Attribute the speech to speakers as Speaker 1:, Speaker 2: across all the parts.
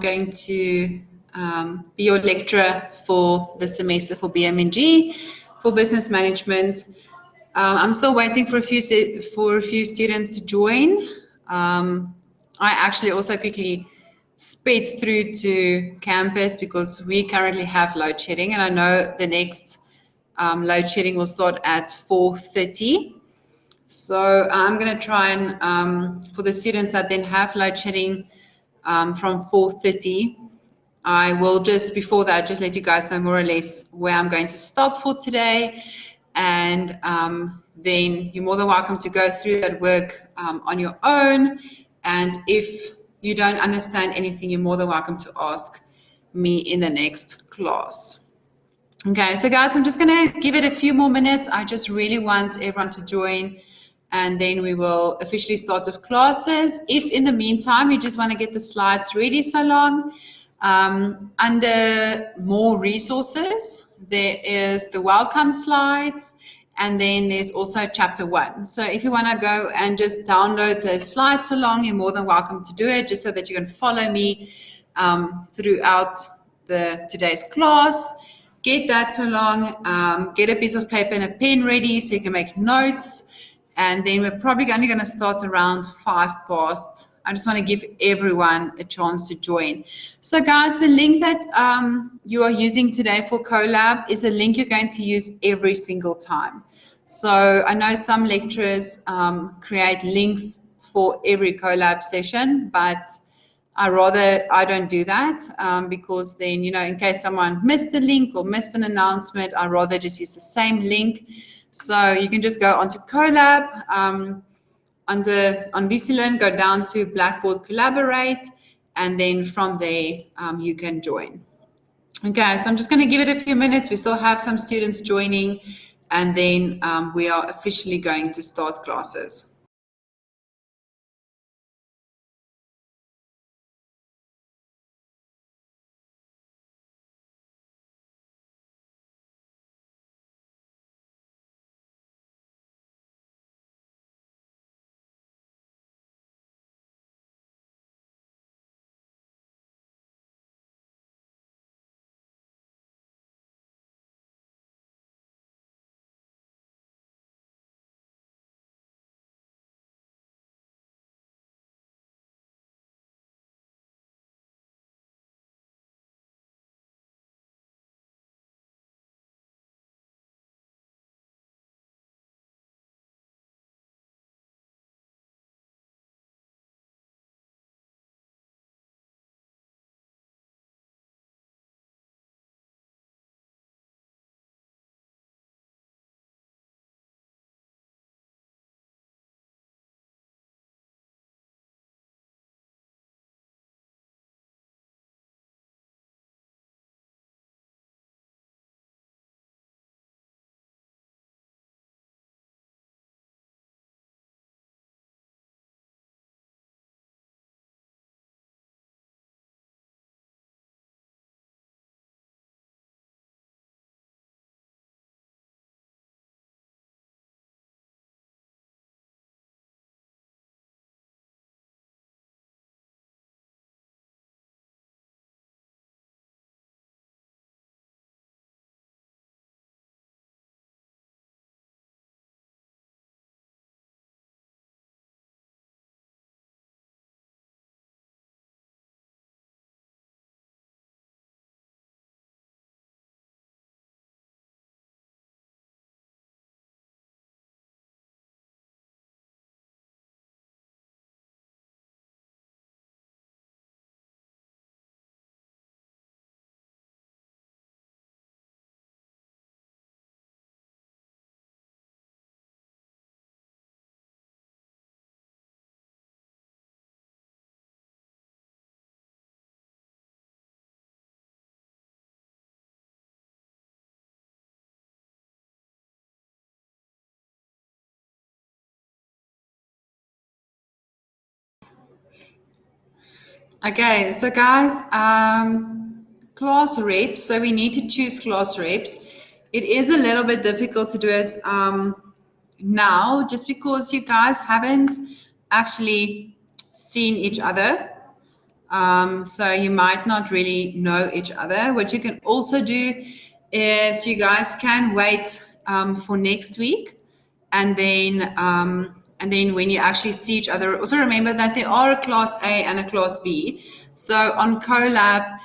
Speaker 1: going to be your lecturer for the semester for BMNG, for business management. I'm still waiting for a few students to join. I actually also quickly sped through to campus because we currently have load shedding, and I know the next load shedding will start at 4:30. So I'm going to try and, for the students that then have load shedding from 4:30, I will just, before that, just let you guys know more or less where I'm going to stop for today. And then you're more than welcome to go through that work on your own. And if you don't understand anything, you're more than welcome to ask me in the next class. Okay, so guys, I'm just going to give it a few more minutes. I just really want everyone to join, and then we will officially start with classes. If in the meantime you just want to get the slides ready so long, under more resources, there is the welcome slides, and then there's also chapter 1. So if you want to go and just download the slides along, you're more than welcome to do it, just so that you can follow me throughout today's class. Get that along, get a piece of paper and a pen ready so you can make notes. And then we're probably only going to start around 5 past. I just want to give everyone a chance to join. So guys, the link that you are using today for Collab is a link you're going to use every single time. So I know some lecturers create links for every Collab session, but I don't do that because then, you know, in case someone missed the link or missed an announcement, I'd rather just use the same link. So you can just go onto Collab, on VCLearn, go down to Blackboard Collaborate, and then from there you can join. Okay, so I'm just going to give it a few minutes. We still have some students joining, and then we are officially going to start classes. Okay, so guys, class reps, so we need to choose class reps. It is a little bit difficult to do it now, just because you guys haven't actually seen each other. So you might not really know each other. What you can also do is you guys can wait for next week, and then when you actually see each other, also remember that there are a class A and a class B. So on Collab,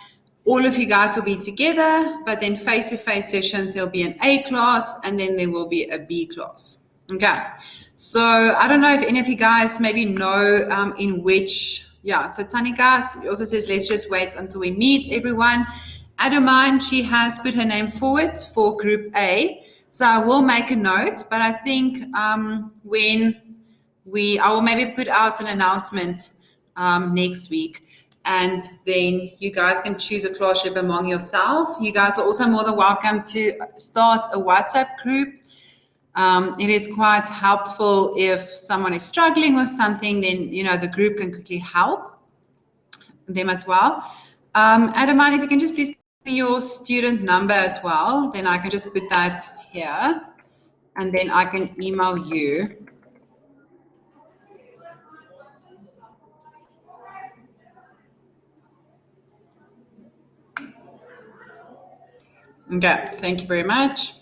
Speaker 1: all of you guys will be together, but then face-to-face sessions, there'll be an A class, and then there will be a B class. Okay. So I don't know if any of you guys maybe know in which, yeah, so Tanika also says, let's just wait until we meet everyone. Adomine, she has put her name forward for group A. So I will make a note, but I think when I will maybe put out an announcement next week, and then you guys can choose a classship among yourself. You guys are also more than welcome to start a WhatsApp group. It is quite helpful if someone is struggling with something, then the group can quickly help them as well. Adamine, if you can just please give me your student number as well, then I can just put that here, and then I can email you. Okay, thank you very much.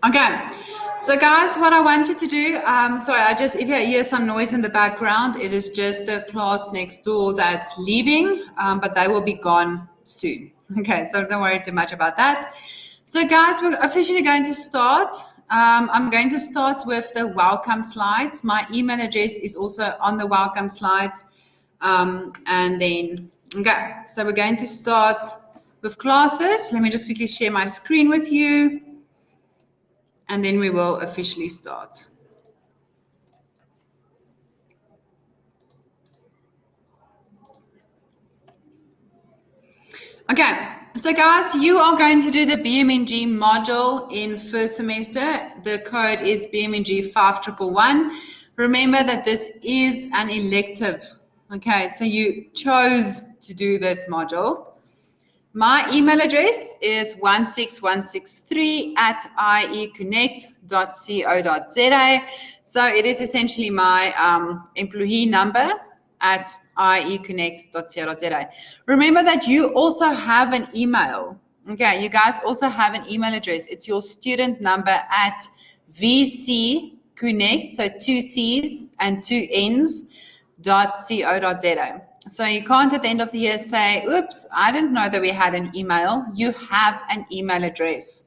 Speaker 1: Okay, so guys, what I want you to do, sorry, if you hear some noise in the background, it is just the class next door that's leaving, but they will be gone soon. Okay, so don't worry too much about that. So guys, we're officially going to start. I'm going to start with the welcome slides. My email address is also on the welcome slides. And then, okay, so we're going to start with classes. Let me just quickly share my screen with you, and then we will officially start. Okay, so guys, you are going to do the BMNG module in first semester. The code is BMNG 5111. Remember that this is an elective. Okay, so you chose to do this module. My email address is 16163@ieconnect.co.za. So it is essentially my employee number at ieconnect.co.za. Remember that you also have an email. Okay, you guys also have an email address. It's your student number at vcconnect, so 2 C's and 2 N's, .co.za. So you can't at the end of the year say, oops, I didn't know that we had an email. You have an email address.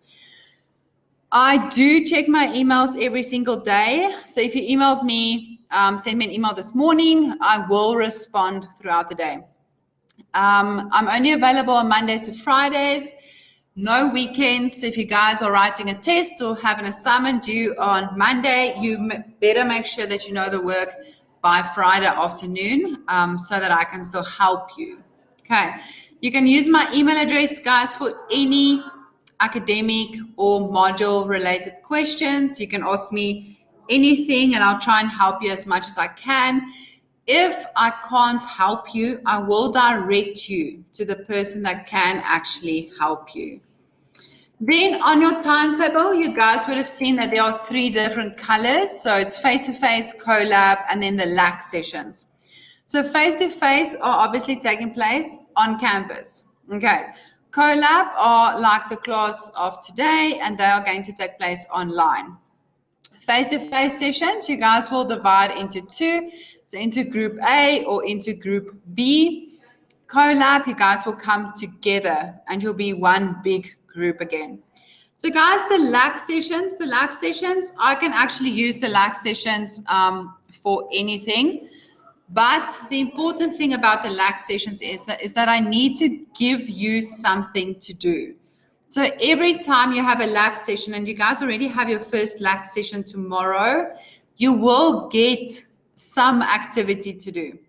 Speaker 1: I do check my emails every single day. So if you emailed me, send me an email this morning, I will respond throughout the day. I'm only available on Mondays to Fridays, no weekends. So if you guys are writing a test or have an assignment due on Monday, you better make sure that you know the work by Friday afternoon so that I can still help you. Okay, you can use my email address, guys, for any academic or module related questions. You can ask me anything and I'll try and help you as much as I can. If I can't help you, I will direct you to the person that can actually help you. Then on your timetable, you guys would have seen that there are 3 different colors. So it's face-to-face, collab, and then the LAC sessions. So face-to-face are obviously taking place on campus. Okay. Collab are like the class of today, and they are going to take place online. Face-to-face sessions, you guys will divide into 2. So into group A or into group B. Collab, you guys will come together and you'll be one big group again. So guys, the LAC sessions, I can actually use the LAC sessions for anything. But the important thing about the LAC sessions is that I need to give you something to do. So every time you have a LAC session, and you guys already have your first LAC session tomorrow, you will get some activity to do.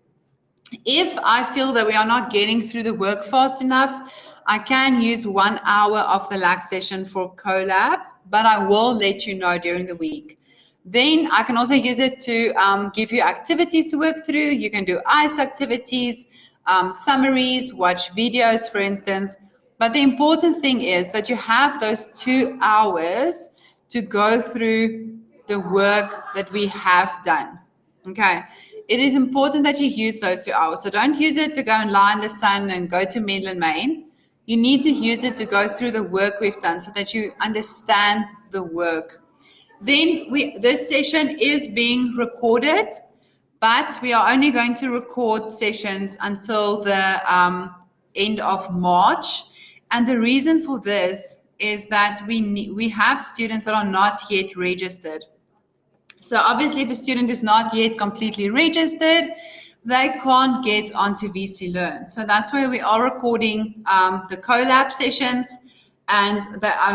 Speaker 1: If I feel that we are not getting through the work fast enough, I can use 1 hour of the LAC session for Collab, but I will let you know during the week. Then I can also use it to give you activities to work through. You can do ICE activities, summaries, watch videos, for instance. But the important thing is that you have those 2 hours to go through the work that we have done. Okay. It is important that you use those 2 hours. So don't use it to go and lie in the sun and go to Medland, Maine. You need to use it to go through the work we've done so that you understand the work. Then this session is being recorded, but we are only going to record sessions until the end of March. And the reason for this is that we have students that are not yet registered. So obviously, if a student is not yet completely registered, they can't get onto VC Learn. So that's where we are recording the Collab sessions, and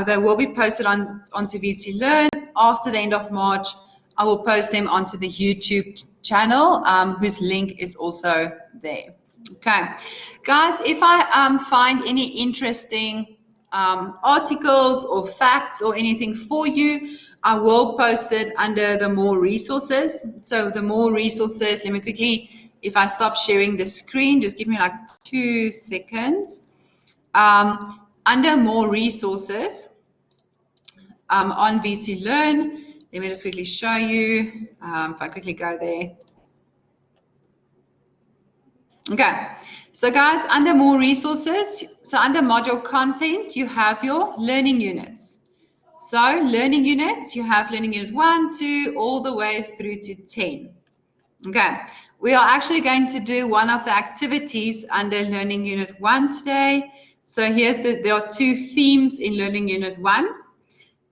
Speaker 1: they will be posted onto VC Learn. After the end of March, I will post them onto the YouTube channel, whose link is also there. Okay, guys, if I find any interesting articles or facts or anything for you, I will post it under the more resources. So the more resources, let me quickly, if I stop sharing the screen, just give me like 2 seconds. Under more resources on VC Learn, let me just quickly show you. If I quickly go there. Okay, so guys, under more resources, so under module content, you have your learning units. So learning units, you have learning unit 1, 2, all the way through to 10. Okay, we are actually going to do one of the activities under learning unit 1 today. So there are 2 themes in learning unit 1.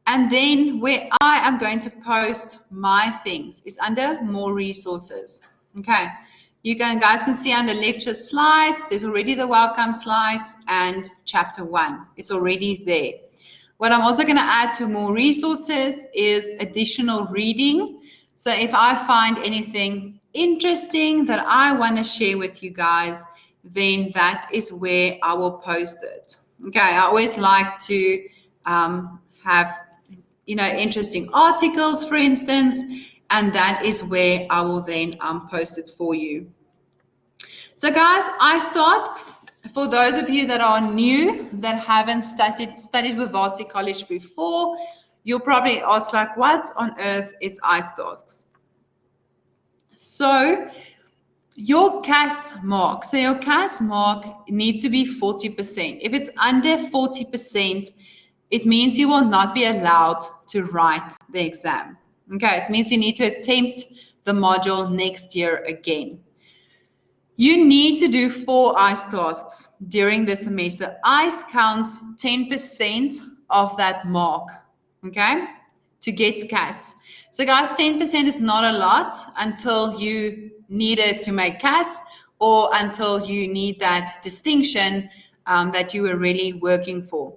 Speaker 1: And then where I am going to post my things is under more resources. Okay, guys can see under lecture slides, there's already the welcome slides and chapter 1. It's already there. What I'm also going to add to more resources is additional reading. So if I find anything interesting that I want to share with you guys, then that is where I will post it. Okay, I always like to have, interesting articles, for instance, and that is where I will then post it for you. So guys, ICE tasks, for those of you that are new, that haven't studied with Varsity College before, you'll probably ask, like, what on earth is ICE tasks? So your CAS mark, your CAS mark needs to be 40%. If it's under 40%, it means you will not be allowed to write the exam. Okay, it means you need to attempt the module next year again. You need to do 4 ICE tasks during the semester. ICE counts 10% of that mark, okay, to get CAS. So guys, 10% is not a lot until you need it to make CAS or until you need that distinction that you were really working for.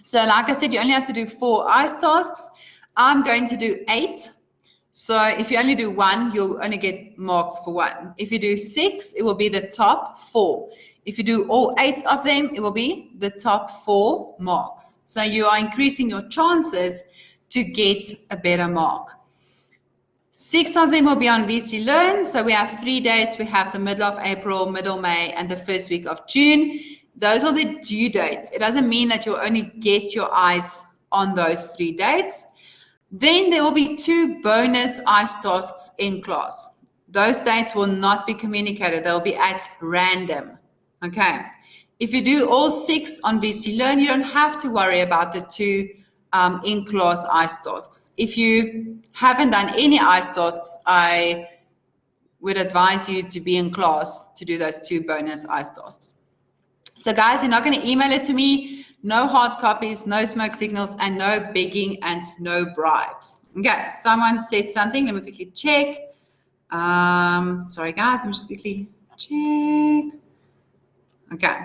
Speaker 1: So like I said, you only have to do 4 ICE tasks. I'm going to do 8. So if you only do 1, you'll only get marks for 1. If you do 6, it will be the top 4. If you do all 8 of them, it will be the top 4 marks. So you are increasing your chances to get a better mark. 6 of them will be on VC Learn. So we have 3 dates. We have the middle of April, middle May, and the first week of June. Those are the due dates. It doesn't mean that you'll only get your ICE on those 3 dates. Then there will be 2 bonus ICE tasks in class. Those dates will not be communicated. They'll be at random. Okay. If you do all 6 on VC Learn, you don't have to worry about the 2 in-class ICE tasks. If you haven't done any ICE tasks, I would advise you to be in class to do those 2 bonus ICE tasks. So guys, you're not going to email it to me. No hard copies, no smoke signals, and no begging and no bribes. Okay, someone said something. Let me quickly check. Sorry guys, let me just quickly check. Okay.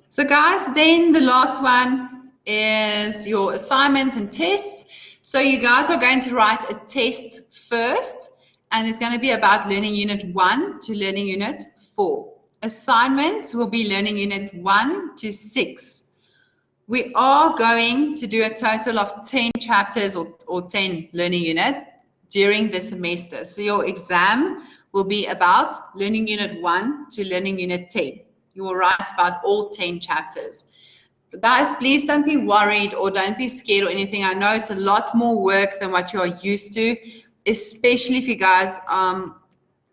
Speaker 1: So guys, then the last one is your assignments and tests. So you guys are going to write a test first, and it's going to be about learning unit 1 to learning unit 4. assignments will be learning unit 1 to 6. We are going to do a total of 10 chapters or 10 learning units during the semester. So your exam will be about learning unit 1 to learning unit 10. You will write about all 10 chapters. But guys, please don't be worried or don't be scared or anything. I know it's a lot more work than what you are used to, especially if you guys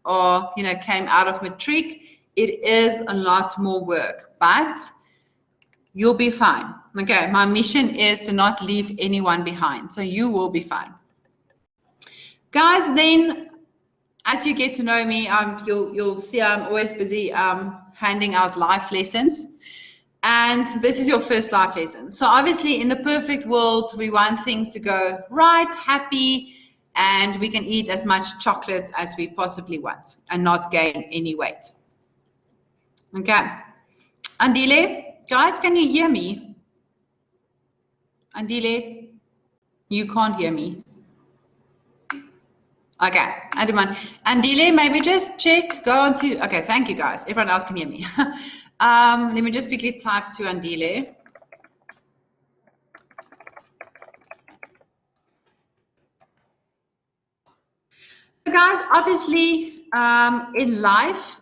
Speaker 1: or came out of matric. It is a lot more work, but you'll be fine. Okay, my mission is to not leave anyone behind, so you will be fine. Guys, then as you get to know me, you'll see I'm always busy handing out life lessons. And this is your first life lesson. So obviously in the perfect world, we want things to go right, happy, and we can eat as much chocolate as we possibly want and not gain any weight. Okay. Andile, guys, can you hear me? Andile, you can't hear me. Okay, Adiman. Andile, maybe just check, go on to, okay, thank you guys. Everyone else can hear me. Let me just quickly type to Andile. So guys, obviously in life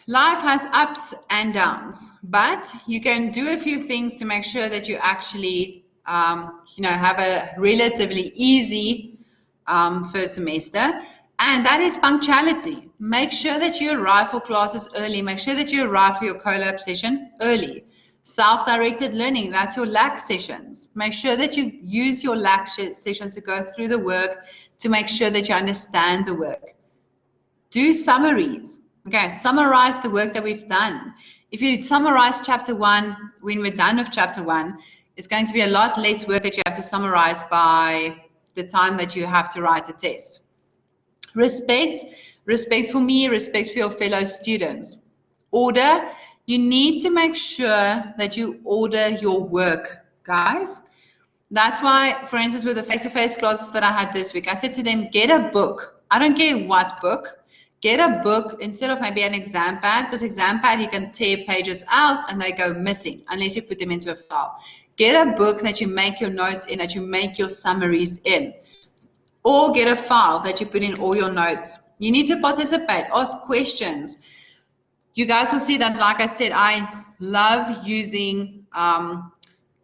Speaker 1: has ups and downs, but you can do a few things to make sure that you actually have a relatively easy first semester, and that is punctuality. Make sure that you arrive for classes early. Make sure that you arrive for your Collab session early. Self-directed learning, that's your LAC sessions. Make sure that you use your LAC sessions to go through the work to make sure that you understand the work. Do summaries. Okay, summarize the work that we've done. If you summarize chapter 1 when we're done with chapter 1, it's going to be a lot less work that you have to summarize by the time that you have to write the test. Respect for me, respect for your fellow students. Order, you need to make sure that you order your work, guys. That's why, for instance, with the face-to-face classes that I had this week, I said to them, get a book. I don't care what book. Get a book instead of maybe an exam pad, because exam pad, you can tear pages out and they go missing unless you put them into a file. Get a book that you make your notes in, that you make your summaries in. Or get a file that you put in all your notes. You need to participate, ask questions. You guys will see that, like I said, I love using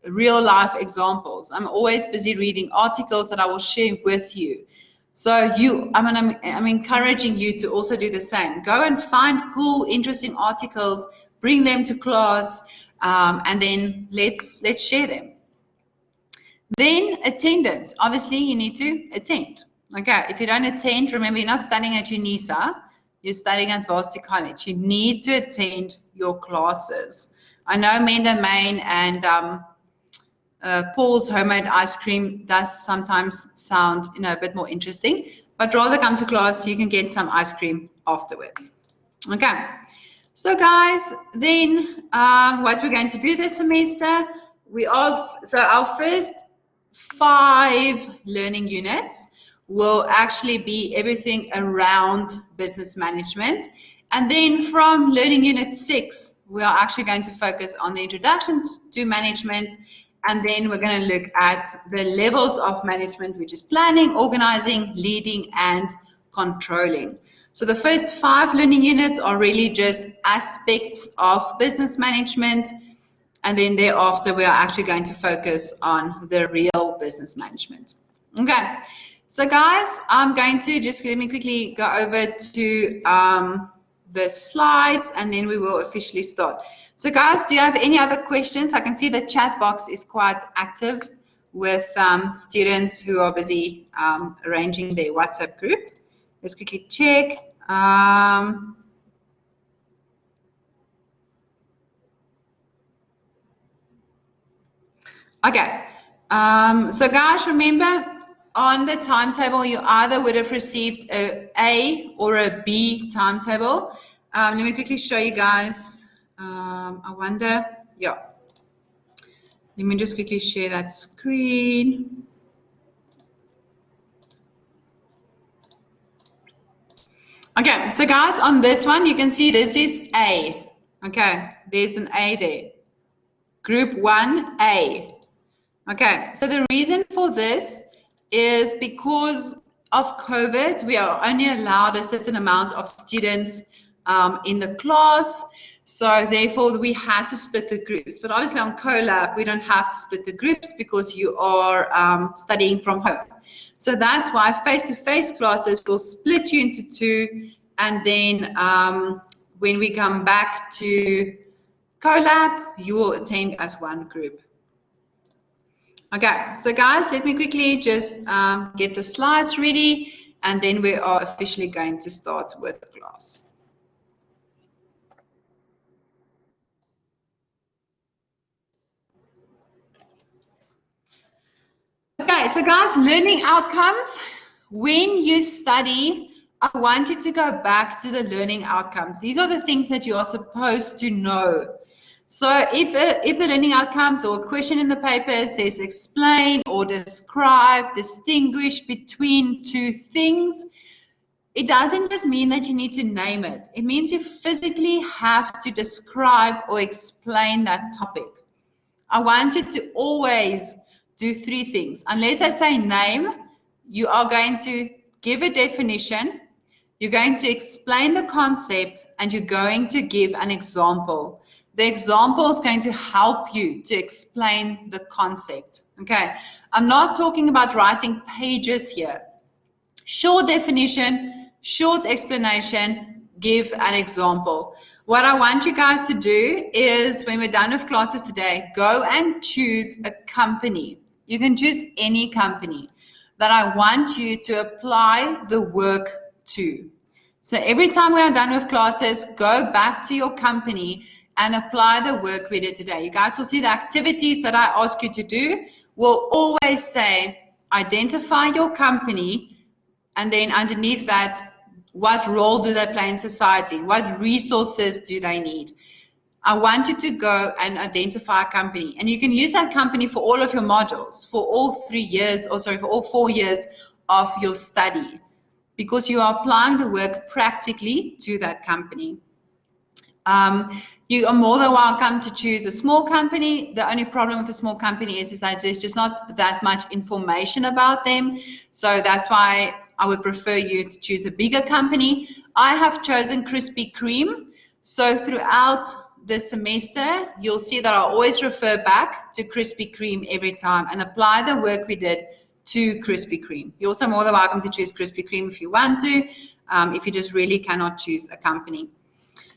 Speaker 1: real life examples. I'm always busy reading articles that I will share with you. So I'm encouraging you to also do the same. Go and find cool, interesting articles, bring them to class, and then let's share them. Then attendance. Obviously, you need to attend. Okay, if you don't attend, remember you're not studying at UNISA, you're studying at Varsity College. You need to attend your classes. I know Menda Main and Paul's homemade ice cream does sometimes sound a bit more interesting, but rather come to class, you can get some ice cream afterwards. Okay, so guys, then what we're going to do this semester, our first 5 learning units will actually be everything around business management. And then from learning unit 6, we are actually going to focus on the introduction to management. And then we're going to look at the levels of management, which is planning, organizing, leading, and controlling. So the first 5 learning units are really just aspects of business management. And then thereafter, we are actually going to focus on the real business management. Okay. So guys, I'm going to just let me quickly go over to the slides, and then we will officially start. So guys, do you have any other questions? I can see the chat box is quite active with students who are busy arranging their WhatsApp group. Let's quickly check. Okay. So guys, remember on the timetable, you either would have received a A or a B timetable. Let me quickly show you guys. I wonder, yeah. Let me just quickly share that screen. Okay, so guys, on this one, you can see this is A. Okay, there's an A there. Group 1A. Okay, so the reason for this is because of COVID, we are only allowed a certain amount of students in the class. So therefore, we had to split the groups. But obviously on Collab, we don't have to split the groups because you are studying from home. So that's why face-to-face classes will split you into two. And then when we come back to Collab, you will attend as one group. Okay, so guys, let me quickly just get the slides ready, and then we are officially going to start with the class. Okay, so guys, learning outcomes. When you study, I want you to go back to the learning outcomes. These are the things that you are supposed to know. So if the learning outcomes or a question in the paper says explain or describe, distinguish between two things, it doesn't just mean that you need to name it. It means you physically have to describe or explain that topic. I want you to always do three things. Unless I say name, you are going to give a definition, you're going to explain the concept, and you're going to give an example. The example is going to help you to explain the concept. Okay, I'm not talking about writing pages here. Short definition, short explanation, give an example. What I want you guys to do is, when we're done with classes today, go and choose a company. You can choose any company that I want you to apply the work to. So every time we are done with classes, go back to your company and apply the work we did today. You guys will see the activities that I ask you to do will always say, identify your company, and then underneath that, what role do they play in society? What resources do they need? I want you to go and identify a company. And you can use that company for all of your modules, for all 3 years, or sorry, for all 4 years of your study, because you are applying the work practically to that company. You are more than welcome to choose a small company. The only problem with a small company is that there's just not that much information about them. So that's why I would prefer you to choose a bigger company. I have chosen Krispy Kreme. So throughout the semester, you'll see that I always refer back to Krispy Kreme every time and apply the work we did to Krispy Kreme. You're also more than welcome to choose Krispy Kreme if you want to, if you just really cannot choose a company.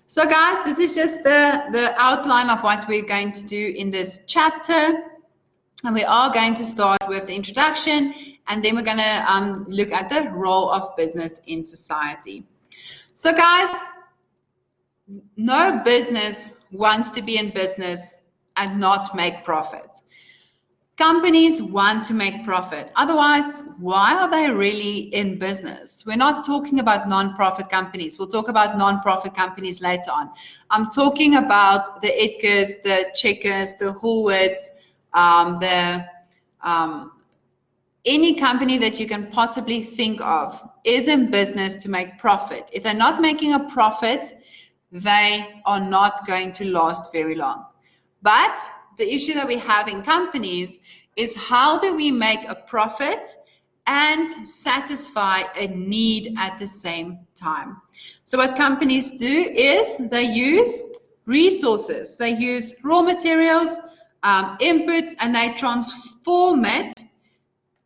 Speaker 1: So guys, this is just the outline of what we're going to do in this chapter. And we are going to start with the introduction, and then we're going to look at the role of business in society. So guys, no business wants to be in business and not make profit. Companies want to make profit. Otherwise, why are they really in business? We're not talking about non-profit companies. We'll talk about non-profit companies later on. I'm talking about the Edgars, the Checkers, the Woolworths, any company that you can possibly think of is in business to make profit. If they're not making a profit, they are not going to last very long. But the issue that we have in companies is, how do we make a profit and satisfy a need at the same time? So what companies do is they use resources. They use raw materials, inputs, and they transform it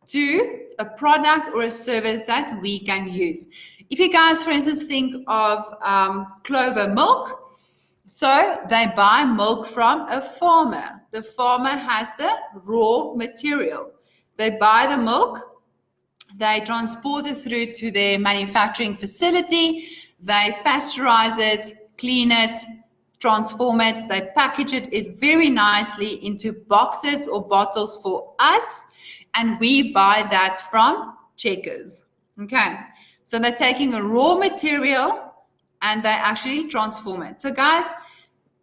Speaker 1: to a product or a service that we can use. If you guys, for instance, think of Clover milk, so they buy milk from a farmer. The farmer has the raw material. They buy the milk, they transport it through to their manufacturing facility, they pasteurize it, clean it, transform it, they package it very nicely into boxes or bottles for us, and we buy that from Checkers. Okay, so they're taking a raw material and they actually transform it. So guys,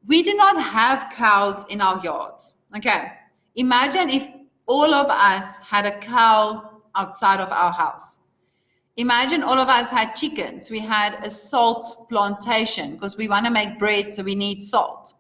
Speaker 1: we do not have cows in our yards. Okay, imagine if all of us had a cow outside of our house. Imagine all of us had chickens. We had a salt plantation because we want to make bread, so we need salt.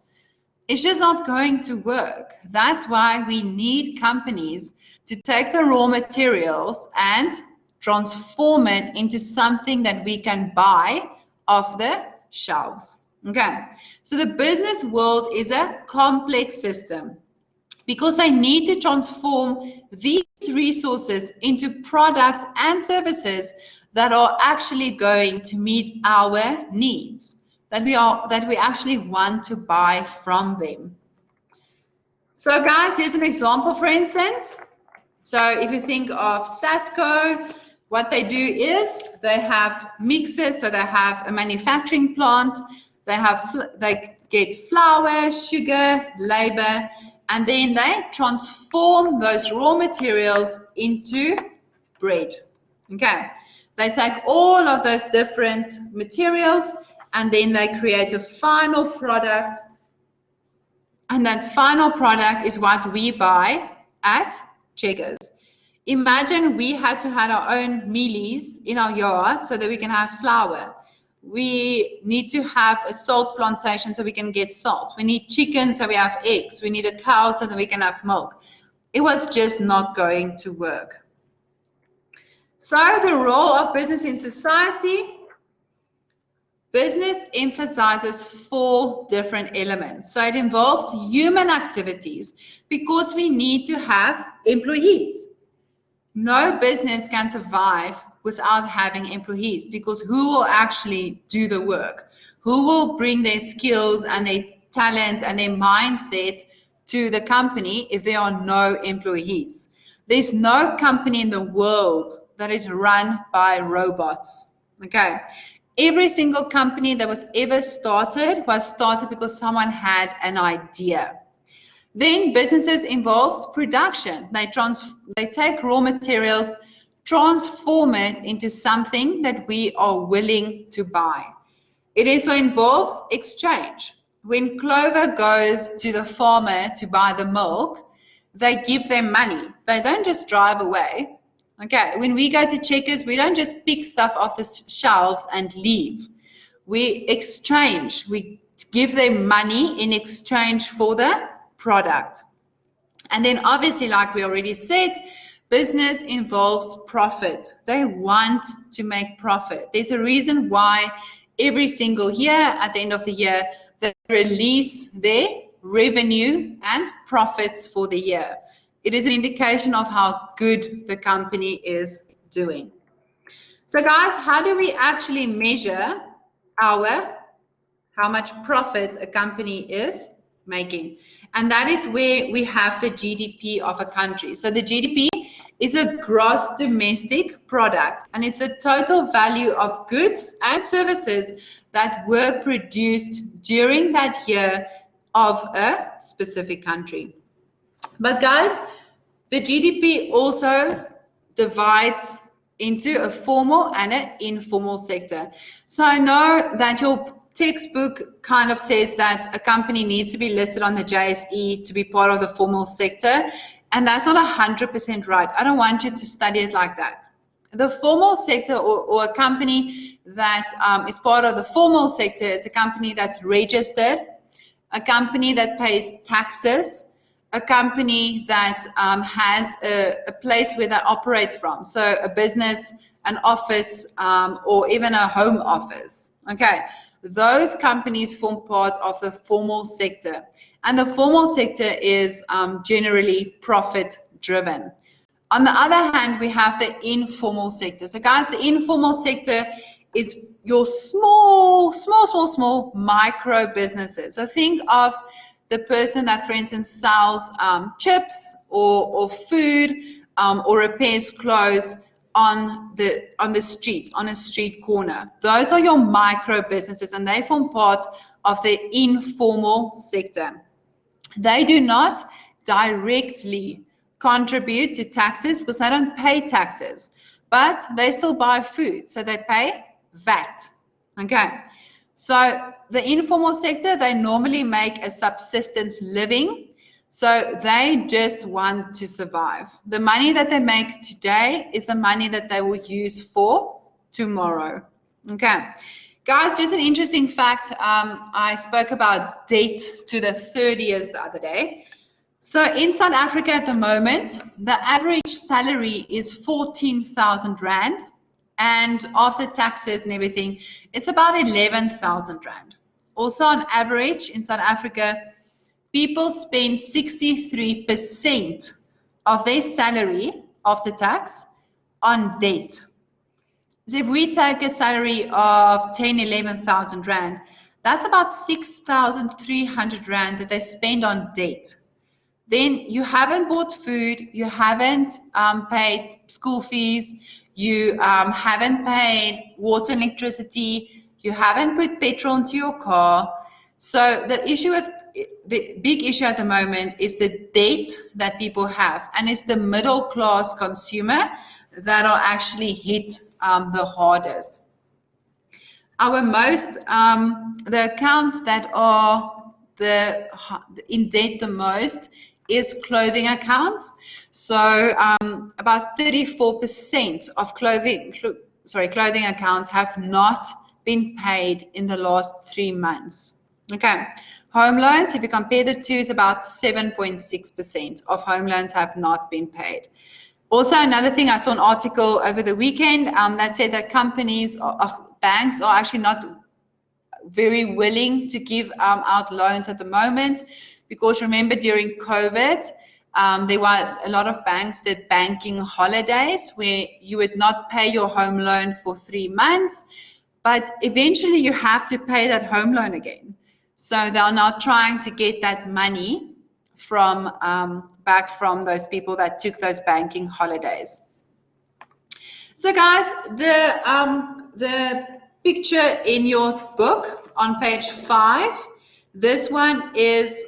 Speaker 1: It's just not going to work. That's why we need companies to take the raw materials and transform it into something that we can buy off the shelves. Okay, so the business world is a complex system because they need to transform these resources into products and services that are actually going to meet our needs, that we actually want to buy from them. So guys, here's an example, for instance. So if you think of Sasco, what they do is they have mixers, so they have a manufacturing plant, they get flour, sugar, labor, and then they transform those raw materials into bread. Okay, they take all of those different materials and then they create a final product, and that final product is what we buy at Checkers. Imagine we had to have our own mealies in our yard so that we can have flour. We need to have a salt plantation so we can get salt. We need chicken so we have eggs. We need a cow so that we can have milk. It was just not going to work. So the role of business in society. Business emphasizes 4 different elements. So it involves human activities because we need to have employees. No business can survive without having employees because who will actually do the work? Who will bring their skills and their talent and their mindset to the company if there are no employees? There's no company in the world that is run by robots. Okay. Every single company that was ever started was started because someone had an idea. Then businesses involves production. They take raw materials, transform it into something that we are willing to buy. It also involves exchange. When Clover goes to the farmer to buy the milk, they give them money. They don't just drive away. Okay, when we go to Checkers, we don't just pick stuff off the shelves and leave. We exchange. We give them money in exchange for the product. And then obviously, like we already said, business involves profit. They want to make profit. There's a reason why every single year, at the end of the year, they release their revenue and profits for the year. It is an indication of how good the company is doing. So guys, how do we actually measure how much profit a company is making? And that is where we have the GDP of a country. So the GDP is a gross domestic product, and it's the total value of goods and services that were produced during that year of a specific country. But guys, the GDP also divides into a formal and an informal sector. So I know that your textbook kind of says that a company needs to be listed on the JSE to be part of the formal sector, and that's not 100% right. I don't want you to study it like that. The formal sector or a company that is part of the formal sector is a company that's registered, a company that pays taxes, a company that has a place where they operate from, so a business, an office, or even a home office. Okay, those companies form part of the formal sector, and the formal sector is generally profit driven. On the other hand, we have the informal sector. So guys, the informal sector is your small micro businesses. So think of the person that, for instance, sells chips or food or repairs clothes on the street, on a street corner. Those are your micro businesses, and they form part of the informal sector. They do not directly contribute to taxes because they don't pay taxes, but they still buy food, so they pay VAT. Okay. So the informal sector, they normally make a subsistence living. So they just want to survive. The money that they make today is the money that they will use for tomorrow. Okay. Guys, just an interesting fact. I spoke about debt to the 30 years the other day. So in South Africa at the moment, the average salary is 14,000 Rand. And after taxes and everything, it's about 11,000 Rand. Also on average in South Africa, people spend 63% of their salary after tax on debt. So if we take a salary of 10, 11,000 Rand, that's about 6,300 Rand that they spend on debt. Then you haven't bought food, you haven't paid school fees, you haven't paid water and electricity, you haven't put petrol into your car. So the big issue at the moment is the debt that people have, and it's the middle class consumer that are actually hit the hardest. Our the accounts that are in debt the most is clothing accounts. So about 34% of clothing accounts have not been paid in the last 3 months. Okay. Home loans, if you compare the two, is about 7.6% of home loans have not been paid. Also, another thing, I saw an article over the weekend that said that banks are actually not very willing to give out loans at the moment, because remember during COVID, there were a lot of banks did banking holidays where you would not pay your home loan for 3 months, but eventually you have to pay that home loan again. So they're now trying to get that money from back from those people that took those banking holidays. So guys, the picture in your book on page 5, this one was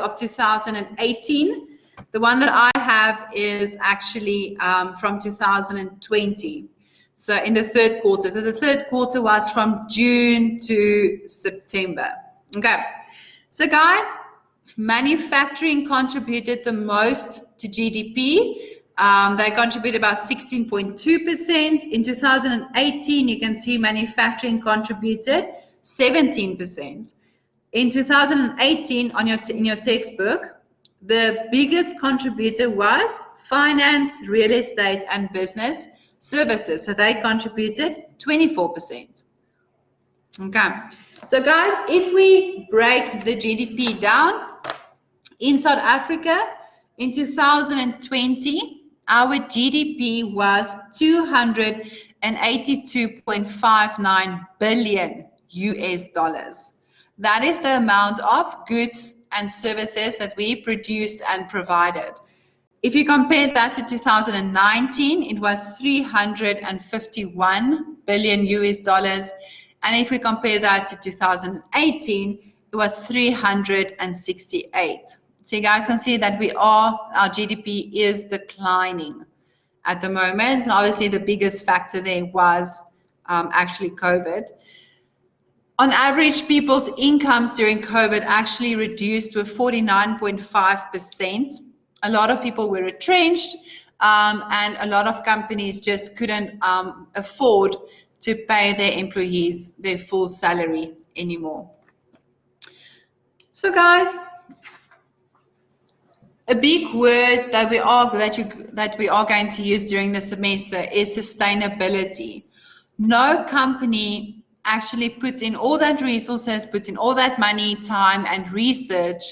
Speaker 1: of 2018. The one that I have is actually from 2020. So in the third quarter. So the third quarter was from June to September. Okay. So guys, manufacturing contributed the most to GDP. They contribute about 16.2%. In 2018, you can see manufacturing contributed 17%. In 2018, in your textbook, the biggest contributor was finance, real estate, and business services. So they contributed 24%. Okay. So guys, if we break the GDP down, in South Africa, in 2020, our GDP was 282.59 billion US dollars. That is the amount of goods and services that we produced and provided. If you compare that to 2019, it was 351 billion US dollars. And if we compare that to 2018, it was 368. So you guys can see that our GDP is declining at the moment. And obviously the biggest factor there was actually COVID. On average, people's incomes during COVID actually reduced to 49.5%. A lot of people were retrenched, and a lot of companies just couldn't afford to pay their employees their full salary anymore. So guys, a big word that we are going to use during the semester is sustainability. No company actually puts in all that resources, puts in all that money, time, and research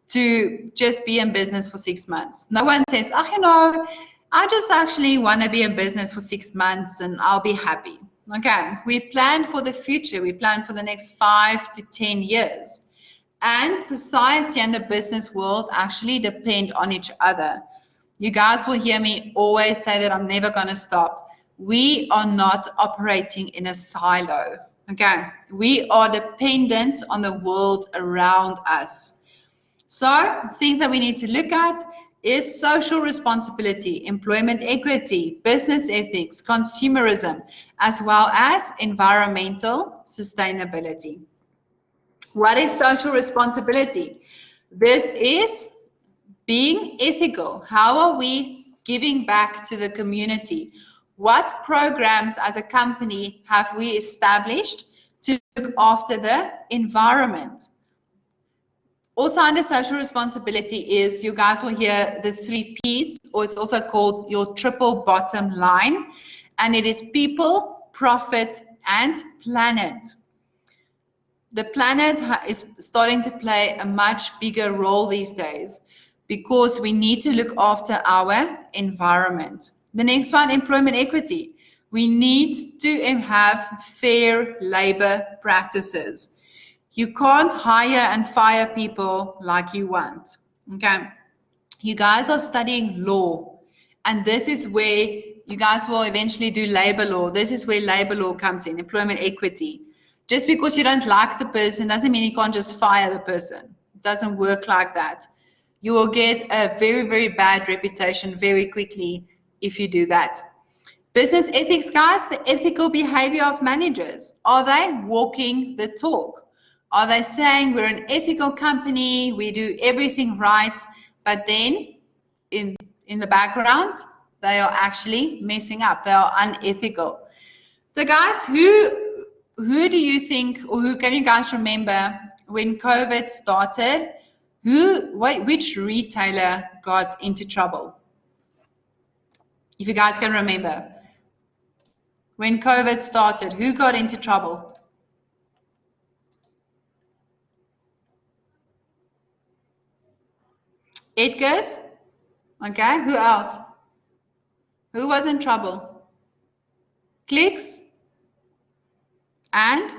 Speaker 1: to just be in business for 6 months. No one says, I just actually want to be in business for 6 months and I'll be happy. Okay, we plan for the future. We plan for the next 5 to 10 years. And society and the business world actually depend on each other. You guys will hear me always say that I'm never going to stop. We are not operating in a silo. Okay, we are dependent on the world around us. So things that we need to look at is social responsibility, employment equity, business ethics, consumerism, as well as environmental sustainability. What is social responsibility? This is being ethical. How are we giving back to the community? What programs as a company have we established to look after the environment? Also under social responsibility is, you guys will hear the 3 Ps, or it's also called your triple bottom line, and it is people, profit, and planet. The planet is starting to play a much bigger role these days because we need to look after our environment. The next one, employment equity. We need to have fair labor practices. You can't hire and fire people like you want. Okay. You guys are studying law, and this is where you guys will eventually do labor law. This is where labor law comes in, employment equity. Just because you don't like the person doesn't mean you can't just fire the person. It doesn't work like that. You will get a very, very bad reputation very quickly if you do that. Business ethics, guys, the ethical behavior of managers. Are they walking the talk? Are they saying we're an ethical company, we do everything right, but then in the background, they are actually messing up. They are unethical. So guys, who do you think, or who can you guys remember when COVID started, which retailer got into trouble? If you guys can remember. When COVID started, who got into trouble? Edgar's? Okay, who else? Who was in trouble? Clicks? And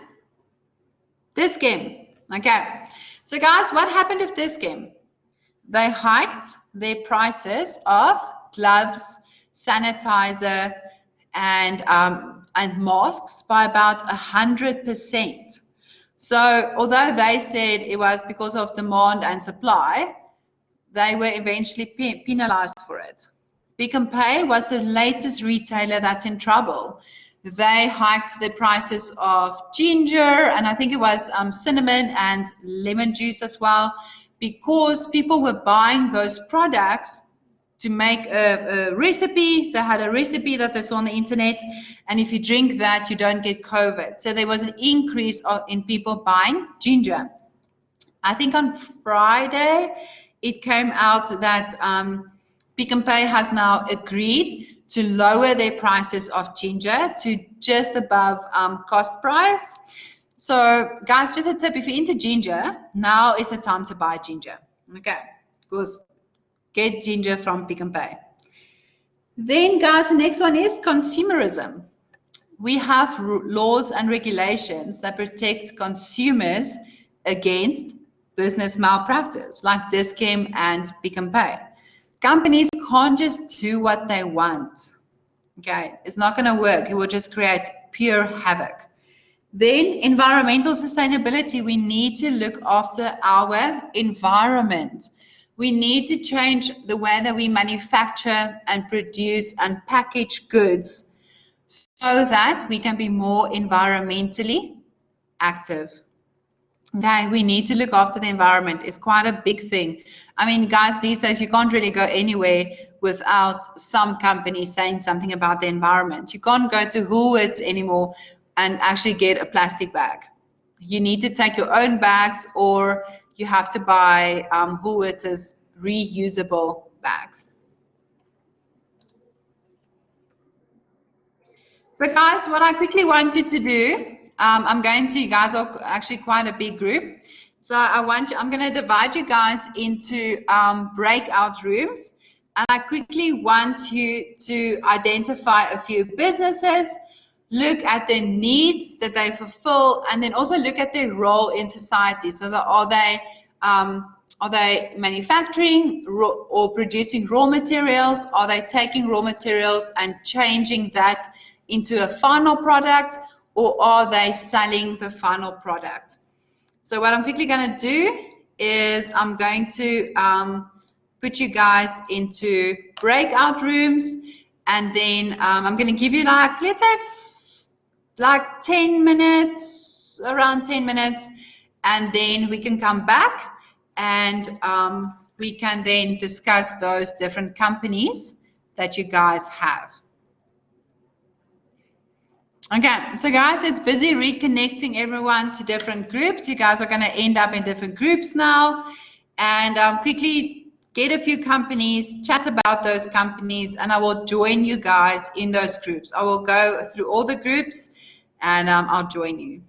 Speaker 1: this game. Okay, so guys, what happened with this game? They hiked their prices of gloves, sanitizer, and masks by about 100%. So although they said it was because of demand and supply, they were eventually penalized for it. Pick n Pay was the latest retailer that's in trouble. They hiked the prices of ginger, and I think it was cinnamon and lemon juice as well, because people were buying those products to make a recipe. They had a recipe that they saw on the internet, and if you drink that, you don't get COVID. So there was an increase in people buying ginger. I think on Friday, it came out that Pick n Pay has now agreed to lower their prices of ginger to just above cost price. So guys, just a tip, if you're into ginger, now is the time to buy ginger. Okay, because get ginger from Pick n Pay. Then guys, the next one is consumerism. We have laws and regulations that protect consumers against business malpractice, like Dis-Chem and Pick n Pay. Companies can't just do what they want. Okay, it's not going to work. It will just create pure havoc. Then environmental sustainability. We need to look after our environment. We need to change the way that we manufacture and produce and package goods so that we can be more environmentally active. Okay, we need to look after the environment. It's quite a big thing. I mean, guys, these days you can't really go anywhere without some company saying something about the environment. You can't go to Woolworths anymore and actually get a plastic bag. You need to take your own bags, or you have to buy Woolworths reusable bags. So guys, what I quickly want you to do, you guys are actually quite a big group. So I'm going to divide you guys into breakout rooms. And I quickly want you to identify a few businesses, look at their needs that they fulfill, and then also look at their role in society. So are they manufacturing or producing raw materials? Are they taking raw materials and changing that into a final product, or are they selling the final product? So what I'm quickly going to do is I'm going to put you guys into breakout rooms, and then I'm going to give you like, let's say like 10 minutes, around 10 minutes, and then we can come back and we can then discuss those different companies that you guys have. Okay, so guys, it's busy reconnecting everyone to different groups. You guys are going to end up in different groups now. And quickly get a few companies, chat about those companies, and I will join you guys in those groups. I will go through all the groups and I'll join you.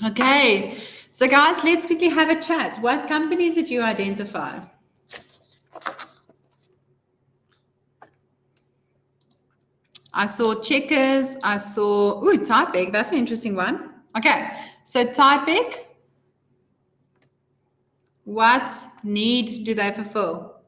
Speaker 1: Okay, so guys, let's quickly have a chat. What companies did you identify? I saw Checkers, I saw, ooh, Typek, that's an interesting one. Okay, so Typek, what need do they fulfill?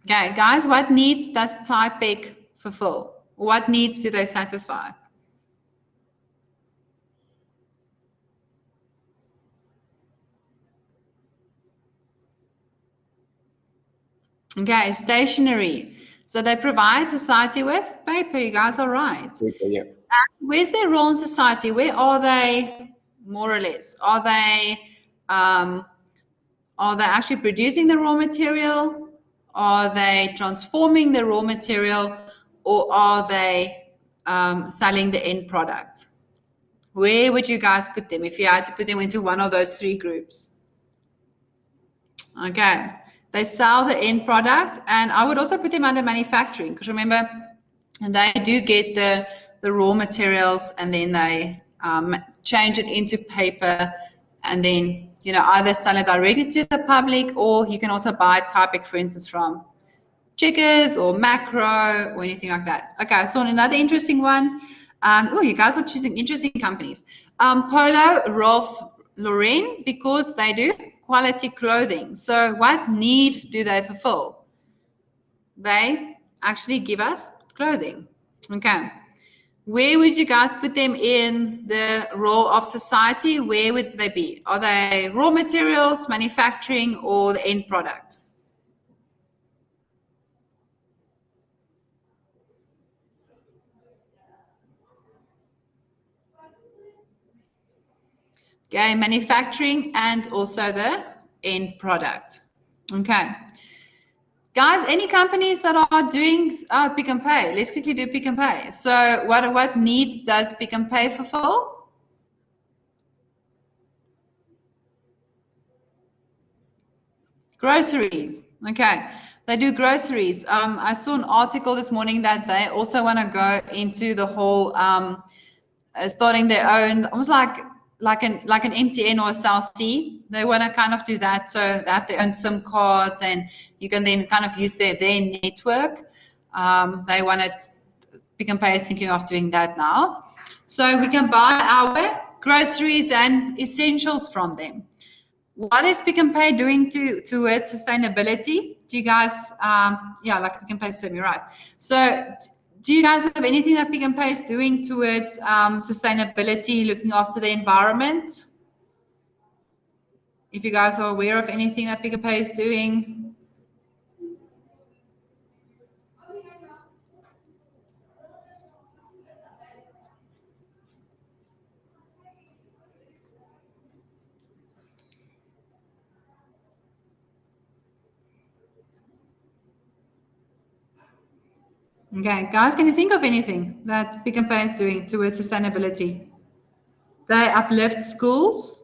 Speaker 1: Okay, guys, what needs does Typek fulfill? What needs do they satisfy? Okay, stationery. So they provide society with paper. You guys are right.
Speaker 2: Paper, yeah.
Speaker 1: Where's their role in society? Where are they, more or less? Um, are they actually producing the raw material? Are they transforming the raw material? Or are they selling the end product? Where would you guys put them if you had to put them into one of those three groups? Okay, they sell the end product, and I would also put them under manufacturing, because remember, they do get the raw materials and then they change it into paper, and then either sell it directly to the public, or you can also buy Typek, for instance, from Checkers or Macro or anything like that. Okay, so another interesting one. Oh, you guys are choosing interesting companies. Polo, Ralph Lauren, because they do quality clothing. So what need do they fulfill? They actually give us clothing. Okay. Where would you guys put them in the role of society? Where would they be? Are they raw materials, manufacturing, or the end product? Okay, manufacturing and also the end product. Okay. Guys, any companies that are doing Pick and Pay? Let's quickly do Pick and Pay. So what needs does Pick and Pay fulfill? Groceries. Okay. They do groceries. I saw an article this morning that they also want to go into the whole starting their own, almost like an MTN or a Cell C. They want to kind of do that, so they have their own SIM cards, and you can then kind of use their network. They want it. Pick and Pay is thinking of doing that now, so we can buy our groceries and essentials from them. What is Pick and Pay doing towards sustainability? Do you guys, yeah, like Pick and Pay is right. So do you guys have anything that Pick and Pay is doing towards sustainability, looking after the environment? If you guys are aware of anything that Pick and Pay is doing. Okay, guys, can you think of anything that Pick and Pay is doing towards sustainability? They uplift schools.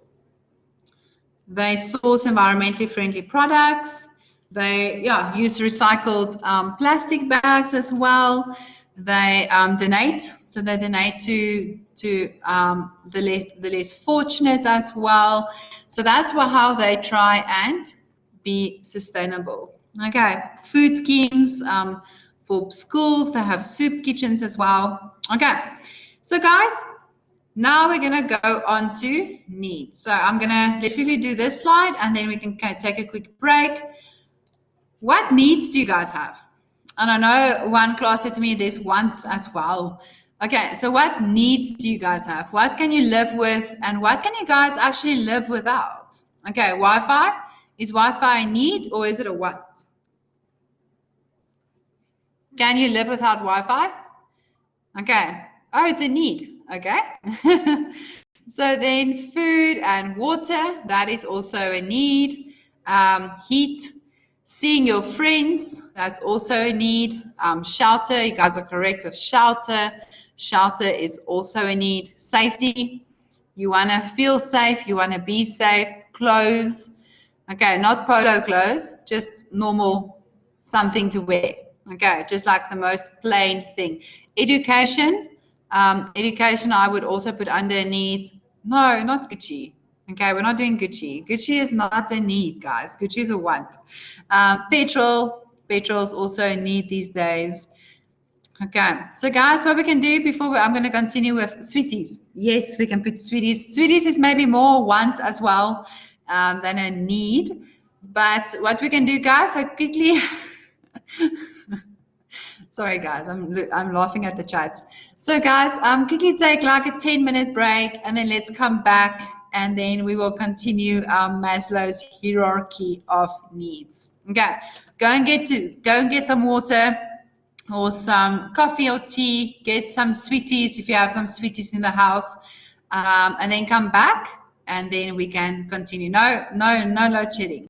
Speaker 1: They source environmentally friendly products. They use recycled plastic bags as well. They donate, so they donate to the less fortunate as well. So that's how they try and be sustainable. Okay, food schemes for schools. They have soup kitchens as well. Okay, so guys, now we're going to go on to needs. So let's quickly do this slide, and then we can take a quick break. What needs do you guys have? And I know one class said to me there's wants as well. Okay, so what needs do you guys have? What can you live with, and what can you guys actually live without? Okay, Wi-Fi. Is Wi-Fi a need, or is it a want? Can you live without Wi-Fi? Okay. Oh, it's a need. Okay. So then food and water, that is also a need. Heat, seeing your friends, that's also a need. Shelter, you guys are correct with shelter. Shelter is also a need. Safety, you want to feel safe, you want to be safe. Clothes, okay, not polo clothes, just normal something to wear. Okay, just like the most plain thing. Education, education I would also put under need. No, not Gucci. Okay, we're not doing Gucci. Gucci is not a need, guys. Gucci is a want. Petrol is also a need these days. Okay, so guys, what we can do before I'm going to continue with sweeties. Yes, we can put sweeties. Sweeties is maybe more want as well than a need. But what we can do, guys, I quickly. Sorry, guys, I'm laughing at the chat. So, guys, quickly take like a 10-minute break, and then let's come back, and then we will continue Maslow's hierarchy of needs. Okay, go and get some water or some coffee or tea. Get some sweeties if you have some sweeties in the house, and then come back, and then we can continue. No load shedding.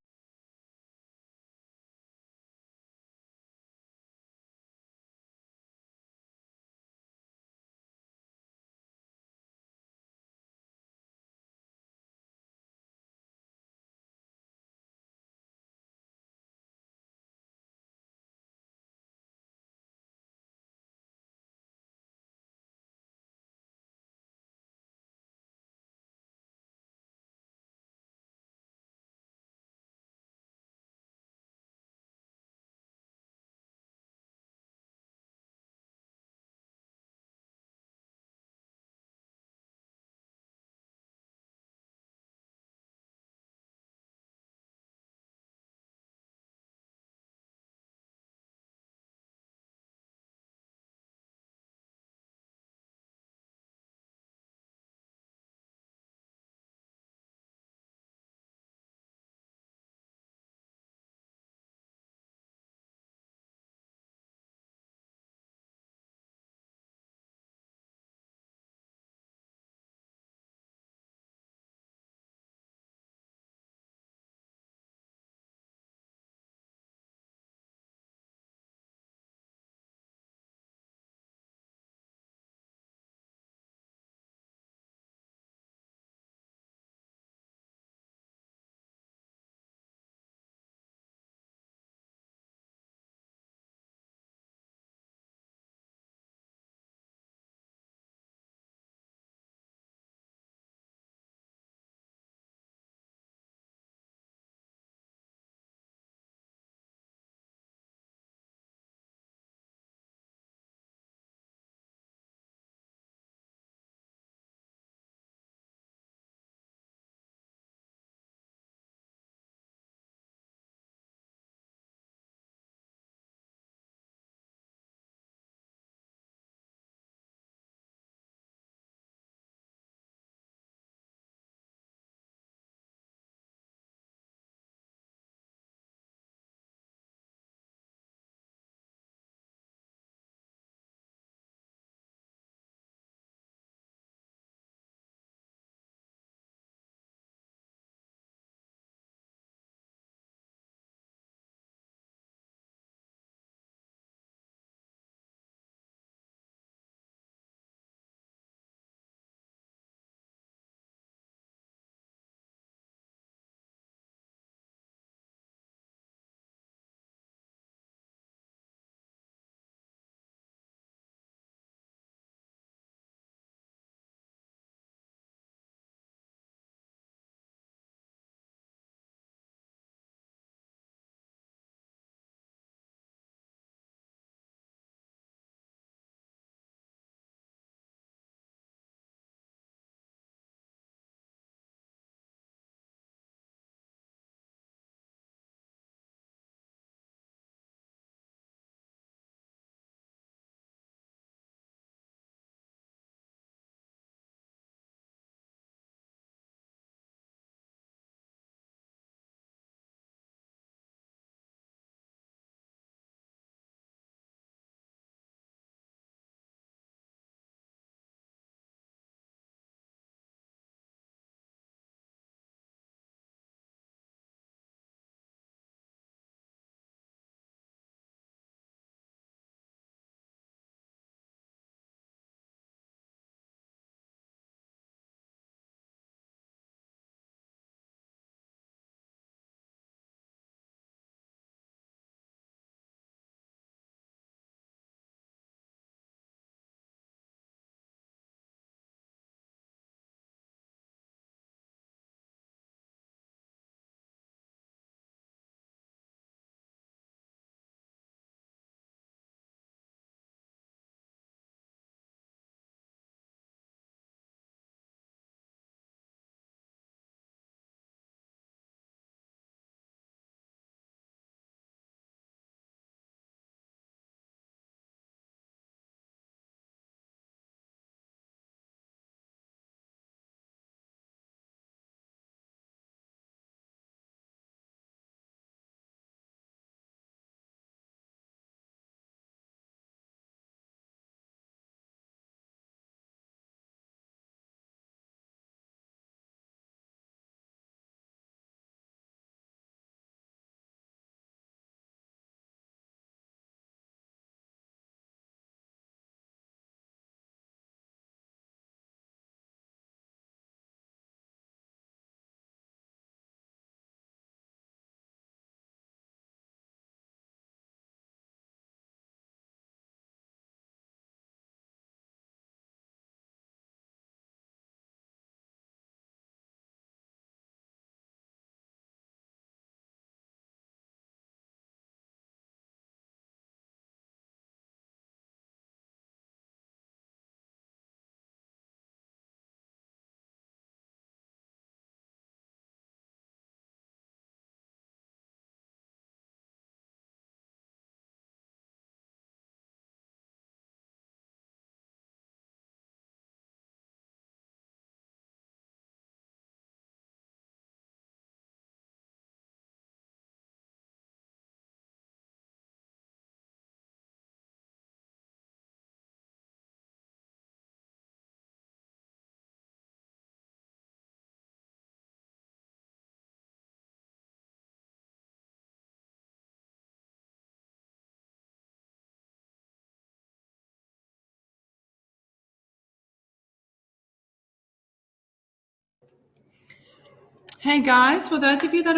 Speaker 1: Hey guys, for those of you that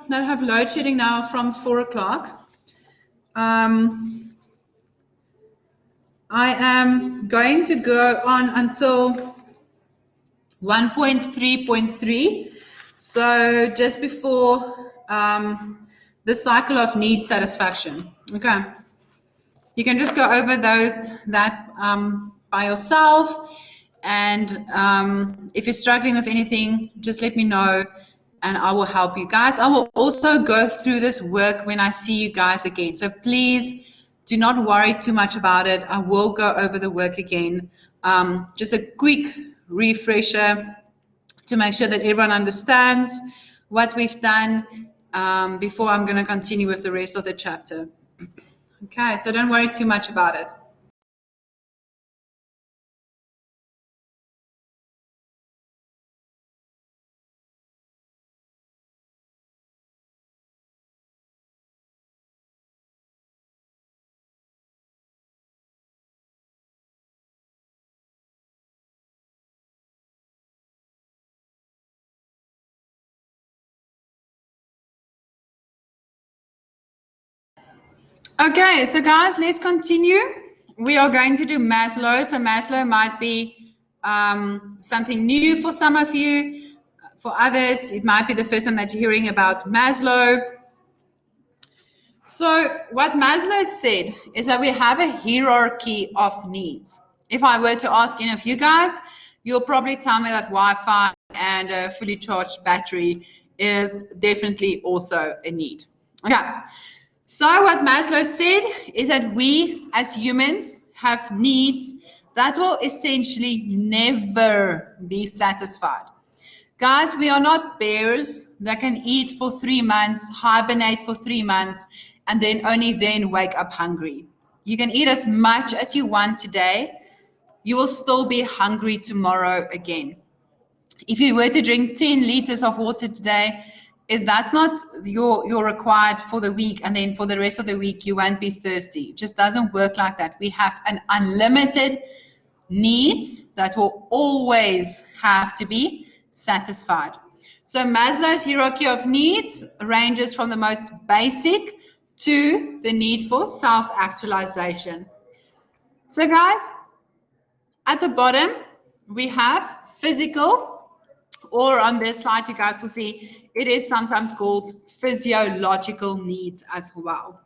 Speaker 1: have load shedding now from 4 o'clock, I am going to go on until 1.3.3. So just before the cycle of need satisfaction. Okay. You can just go over that by yourself. And if you're struggling with anything, just let me know and I will help you guys. I will also go through this work when I see you guys again. So please do not worry too much about it. I will go over the work again. Just a quick refresher to make sure that everyone understands what we've done before I'm going to continue with the rest of the chapter. Okay, so don't worry too much about it. Okay, so guys, let's continue. We are going to do Maslow. So Maslow might be something new for some of you. For others, it might be the first time that you're hearing about Maslow. So what Maslow said is that we have a hierarchy of needs. If I were to ask any of you guys, you'll probably tell me that Wi-Fi and a fully charged battery is definitely also a need. Okay. So what Maslow said is that we as humans have needs that will essentially never be satisfied. Guys, we are not bears that can eat for 3 months, hibernate for 3 months, and then only then wake up hungry. You can eat as much as you want today. You will still be hungry tomorrow again. If you were to drink 10 liters of water today, if that's not your required for the week, and then for the rest of the week you won't be thirsty. It just doesn't work like that. We have an unlimited needs that will always have to be satisfied. So Maslow's hierarchy of needs ranges from the most basic to the need for self-actualization. So guys, at the bottom we have physical, or on this slide you guys will see it is sometimes called physiological needs as well.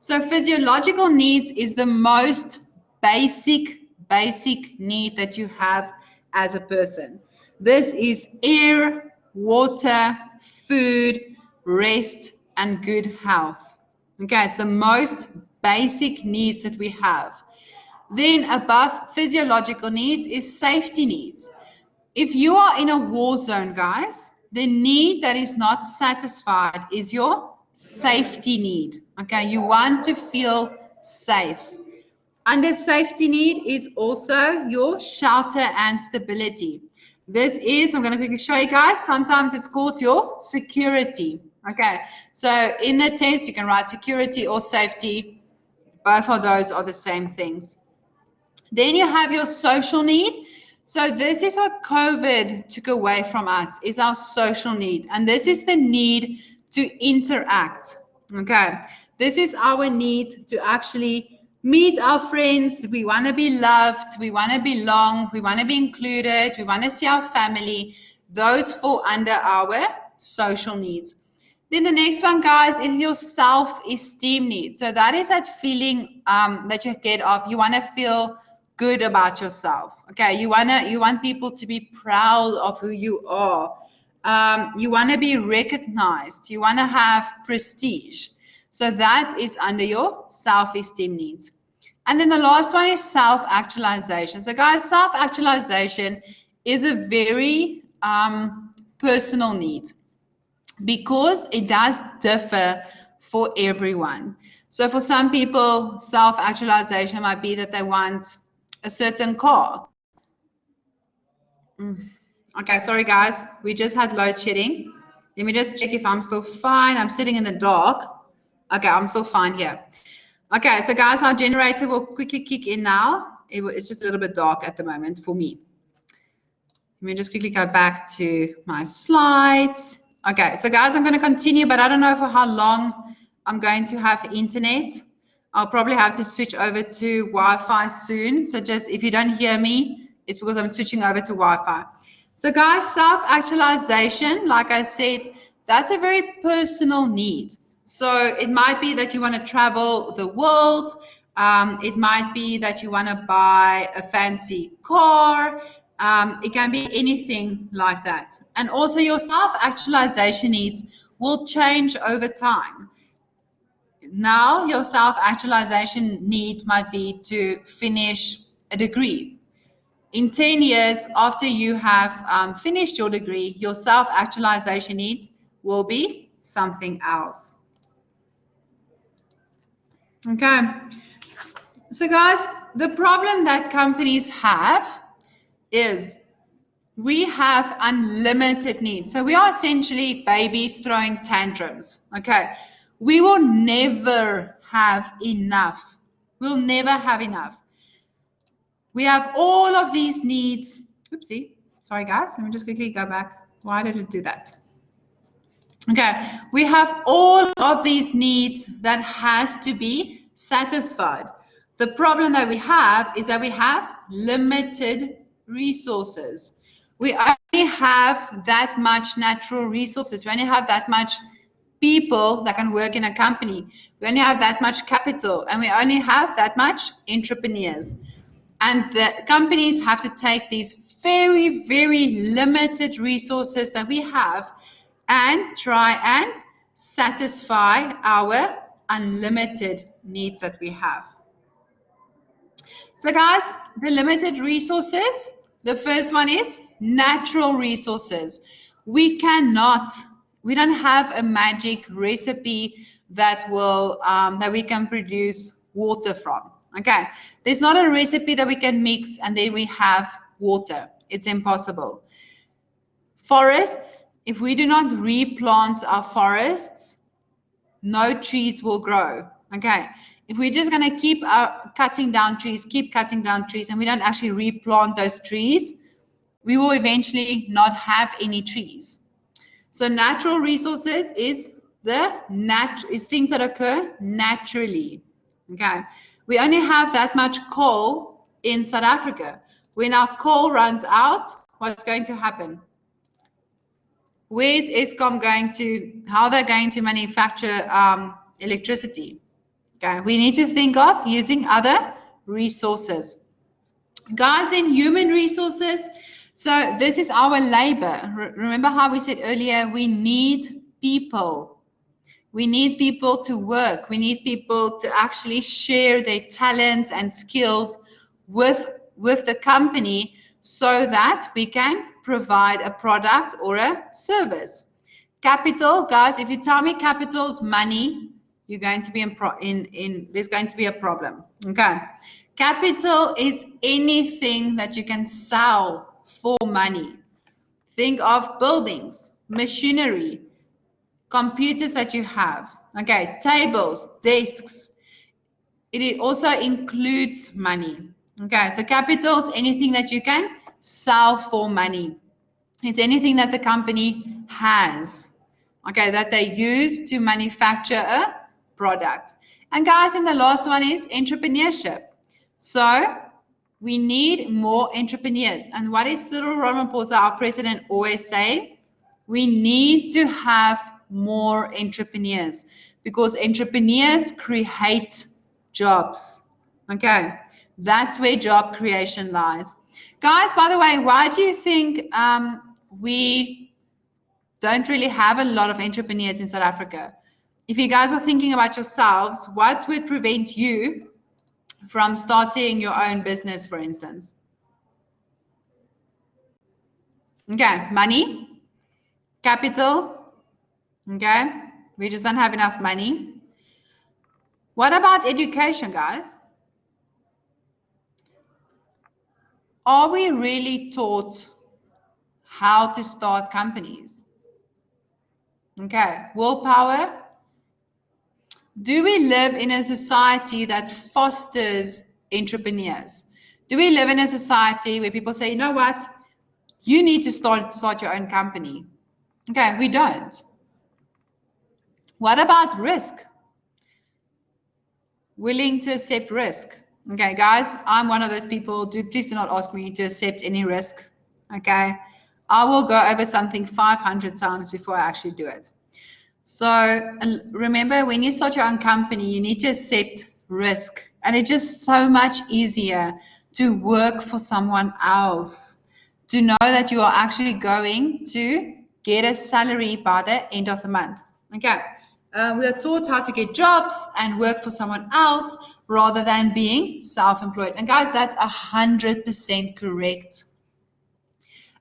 Speaker 1: So physiological needs is the most basic need that you have as a person. This is air, water, food, rest, and good health. Okay, it's the most basic needs that we have. Then above physiological needs is safety needs. If you are in a war zone, guys, the need that is not satisfied is your safety need. Okay, you want to feel safe. Under safety need is also your shelter and stability. This is, I'm going to quickly show you guys, sometimes it's called your security. Okay, so in the test you can write security or safety. Both of those are the same things. Then you have your social need. So this is what COVID took away from us, is our social need. And this is the need to interact. Okay. This is our need to actually meet our friends. We want to be loved. We want to belong. We want to be included. We want to see our family. Those fall under our social needs. Then the next one, guys, is your self-esteem need. So that is that feeling that you get of, you want to feel good about yourself. Okay, you want people to be proud of who you are. You want to be recognized. You want to have prestige. So that is under your self-esteem needs. And then the last one is self-actualization. So guys, self-actualization is a very personal need, because it does differ for everyone. So for some people, self-actualization might be that they want a certain car. Okay, sorry guys, we just had load shedding. Let me just check if I'm still fine. I'm sitting in the dark. Okay, I'm still fine here. Okay, so guys, our generator will quickly kick in now. It's just a little bit dark at the moment for me. Let me just quickly go back to my slides. Okay, so guys, I'm going to continue, but I don't know for how long I'm going to have internet. I'll probably have to switch over to Wi-Fi soon. So just if you don't hear me, it's because I'm switching over to Wi-Fi. So guys, self-actualization, like I said, that's a very personal need. So it might be that you want to travel the world. It might be that you want to buy a fancy car. It can be anything like that. And also your self-actualization needs will change over time. Now your self-actualization need might be to finish a degree. In 10 years after you have finished your degree, your self-actualization need will be something else. Okay. So guys, the problem that companies have is we have unlimited needs. So we are essentially babies throwing tantrums. Okay. We will never have enough. We'll never have enough. We have all of these needs. Oopsie. Sorry, guys. Let me just quickly go back. Why did it do that? Okay. We have all of these needs that has to be satisfied. The problem that we have is that we have limited resources. We only have that much natural resources. We only have that much people that can work in a company. We only have that much capital, and we only have that much entrepreneurs. And the companies have to take these very, very limited resources that we have and try and satisfy our unlimited needs that we have. So guys, the limited resources, the first one is natural resources. We don't have a magic recipe that will that we can produce water from. Okay, there's not a recipe that we can mix and then we have water. It's impossible. Forests, if we do not replant our forests, no trees will grow. Okay, if we're just going to keep cutting down trees, and we don't actually replant those trees, we will eventually not have any trees. So natural resources is things that occur naturally. Okay, we only have that much coal in South Africa. When our coal runs out, what's going to happen? Where's Eskom going to? How they're going to manufacture electricity? Okay, we need to think of using other resources. Guys, then human resources. So this is our labor. Remember how we said earlier, we need people. We need people to work. We need people to actually share their talents and skills with the company so that we can provide a product or a service. Capital, guys, if you tell me capital's money, you're going to be there's going to be a problem. Okay. Capital is anything that you can sell for money. Think of buildings, machinery, computers that you have. Okay, tables, desks. It also includes money. Okay, so capital is anything that you can sell for money. It's anything that the company has. Okay, that they use to manufacture a product. And guys, and the last one is entrepreneurship. So we need more entrepreneurs. And what is Cyril Ramaphosa, our president, always say? We need to have more entrepreneurs because entrepreneurs create jobs. Okay, that's where job creation lies. Guys, by the way, why do you think we don't really have a lot of entrepreneurs in South Africa? If you guys are thinking about yourselves, what would prevent you from starting your own business, for instance? Okay, money, capital, okay? We just don't have enough money. What about education, guys? Are we really taught how to start companies? Okay, willpower. Do we live in a society that fosters entrepreneurs? Do we live in a society where people say, you know what? you need to start your own company. Okay, we don't. What about risk? Willing to accept risk. Okay, guys, I'm one of those people. Please do not ask me to accept any risk. Okay, I will go over something 500 times before I actually do it. So remember, when you start your own company, you need to accept risk, and it's just so much easier to work for someone else, to know that you are actually going to get a salary by the end of the month. Okay. We are taught how to get jobs and work for someone else rather than being self-employed. And guys, that's 100% correct.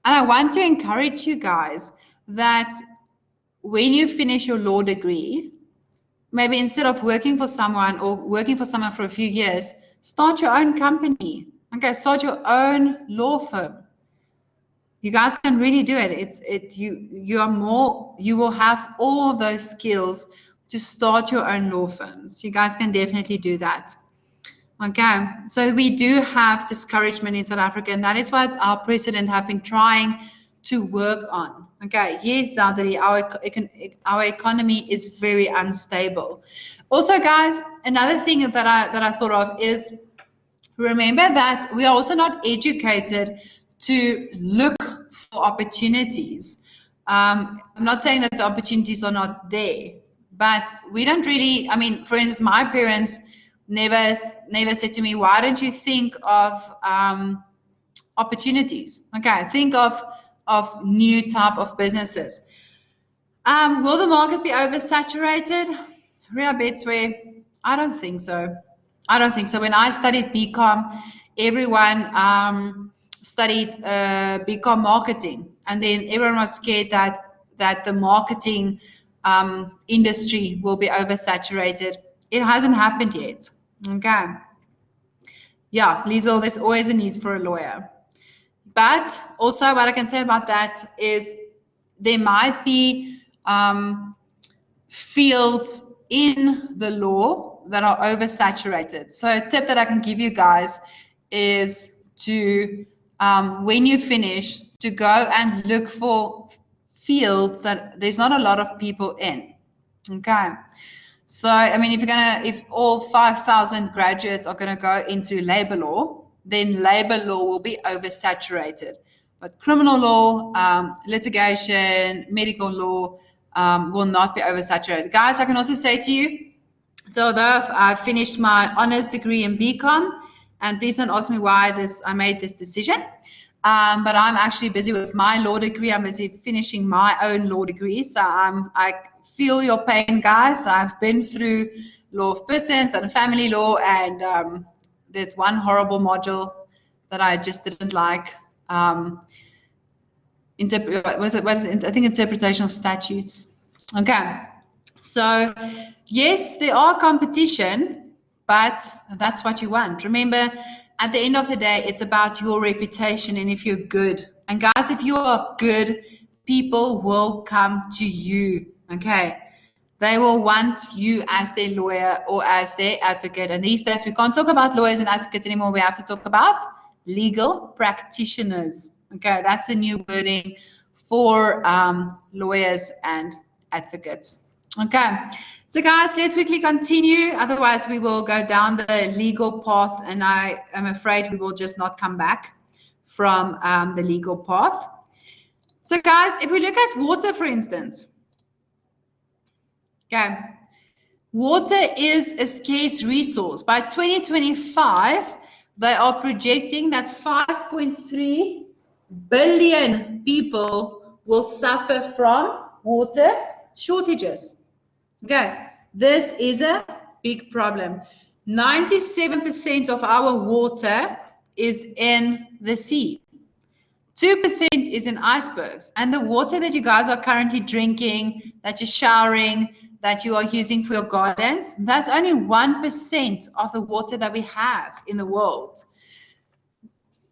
Speaker 1: And I want to encourage you guys that when you finish your law degree, maybe instead of working for someone or working for someone for a few years, start your own company. Okay, start your own law firm. You guys can really do it. You will have all those skills to start your own law firms. You guys can definitely do that. Okay, so we do have discouragement in South Africa, and that is what our president have been trying to work on. Okay, yes, Zadari, our economy is very unstable. Also, guys, another thing that I thought of is, remember that we are also not educated to look for opportunities. I'm not saying that the opportunities are not there, but we don't really, I mean, for instance, my parents never said to me, why don't you think of opportunities? Okay, think of new type of businesses. Will the market be oversaturated? Ria Betsway, I don't think so. I don't think so. When I studied BCom, everyone studied BCom marketing, and then everyone was scared that the marketing industry will be oversaturated. It hasn't happened yet. Okay. Yeah, Liesel, there's always a need for a lawyer. But also what I can say about that is there might be fields in the law that are oversaturated. So a tip that I can give you guys is to, when you finish, to go and look for fields that there's not a lot of people in. Okay. So, I mean, if all 5,000 graduates are going to go into labor law, then labor law will be oversaturated. But criminal law, litigation, medical law will not be oversaturated. Guys, I can also say to you, so although I finished my honors degree in BCom, and please don't ask me why I made this decision, but I'm actually busy with my law degree. I'm busy finishing my own law degree. So I feel your pain, guys. I've been through law of business and family law, and that one horrible module that I just didn't like. I think interpretation of statutes. Okay. So yes, there are competition, but that's what you want. Remember, at the end of the day, it's about your reputation and if you're good. And guys, if you are good, people will come to you, okay? They will want you as their lawyer or as their advocate. And these days, we can't talk about lawyers and advocates anymore. We have to talk about legal practitioners, okay? That's a new wording for lawyers and advocates. Okay, so guys, let's quickly continue. Otherwise, we will go down the legal path, and I am afraid we will just not come back from the legal path. So guys, if we look at water, for instance, okay, water is a scarce resource. By 2025, they are projecting that 5.3 billion people will suffer from water shortages. Okay, this is a big problem. 97% of our water is in the sea. 2% is in icebergs. And the water that you guys are currently drinking, that you're showering, that you are using for your gardens, that's only 1% of the water that we have in the world.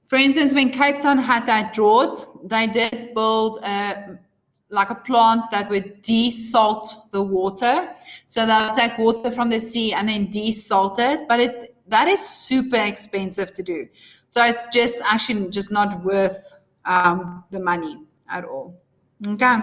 Speaker 1: For instance, when Cape Town had that drought, they did build like a plant that would desalt the water. So they'll take water from the sea and then desalt it, but that is super expensive to do. So it's just actually just not worth the money at all. Okay.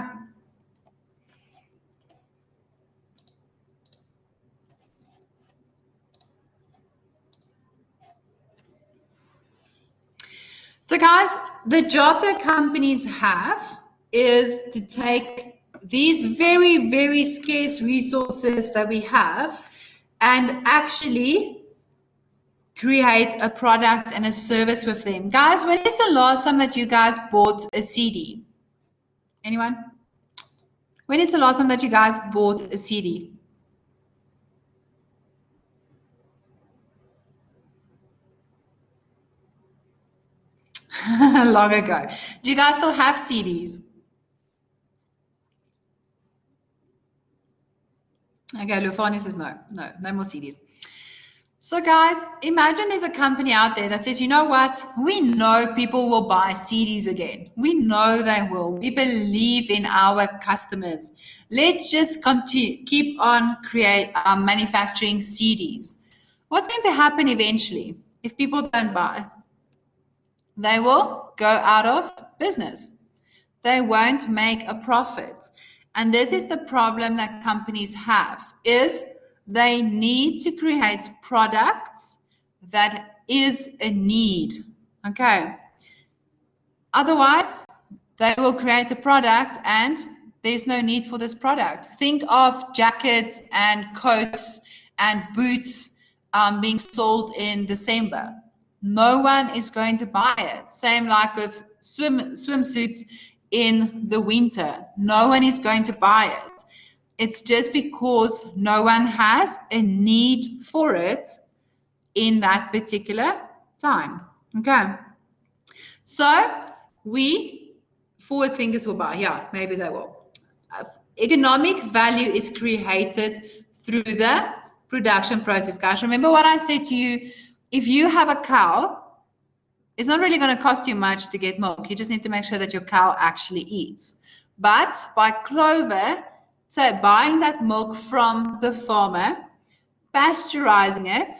Speaker 1: So guys, the job that companies have is to take these very, very scarce resources that we have and actually create a product and a service with them. Guys, when is the last time that you guys bought a CD? Anyone? When is the last time that you guys bought a CD? Long ago. Do you guys still have CDs? Okay, Lufani says no more CDs. So guys, imagine there's a company out there that says, you know what? We know people will buy CDs again. We know they will. We believe in our customers. Let's just keep on manufacturing CDs. What's going to happen eventually if people don't buy? They will go out of business. They won't make a profit. And this is the problem that companies have, is they need to create products that is a need. Okay. Otherwise, they will create a product and there's no need for this product. Think of jackets and coats and boots being sold in December. No one is going to buy it. Same like with swimsuits in the winter. No one is going to buy it. It's just because no one has a need for it in that particular time. Okay. So we forward thinkers will buy. Yeah, maybe they will. Economic value is created through the production process, guys. Remember what I said to you, if you have a cow, it's not really going to cost you much to get milk. You just need to make sure that your cow actually eats. But by Clover, so buying that milk from the farmer, pasteurizing it,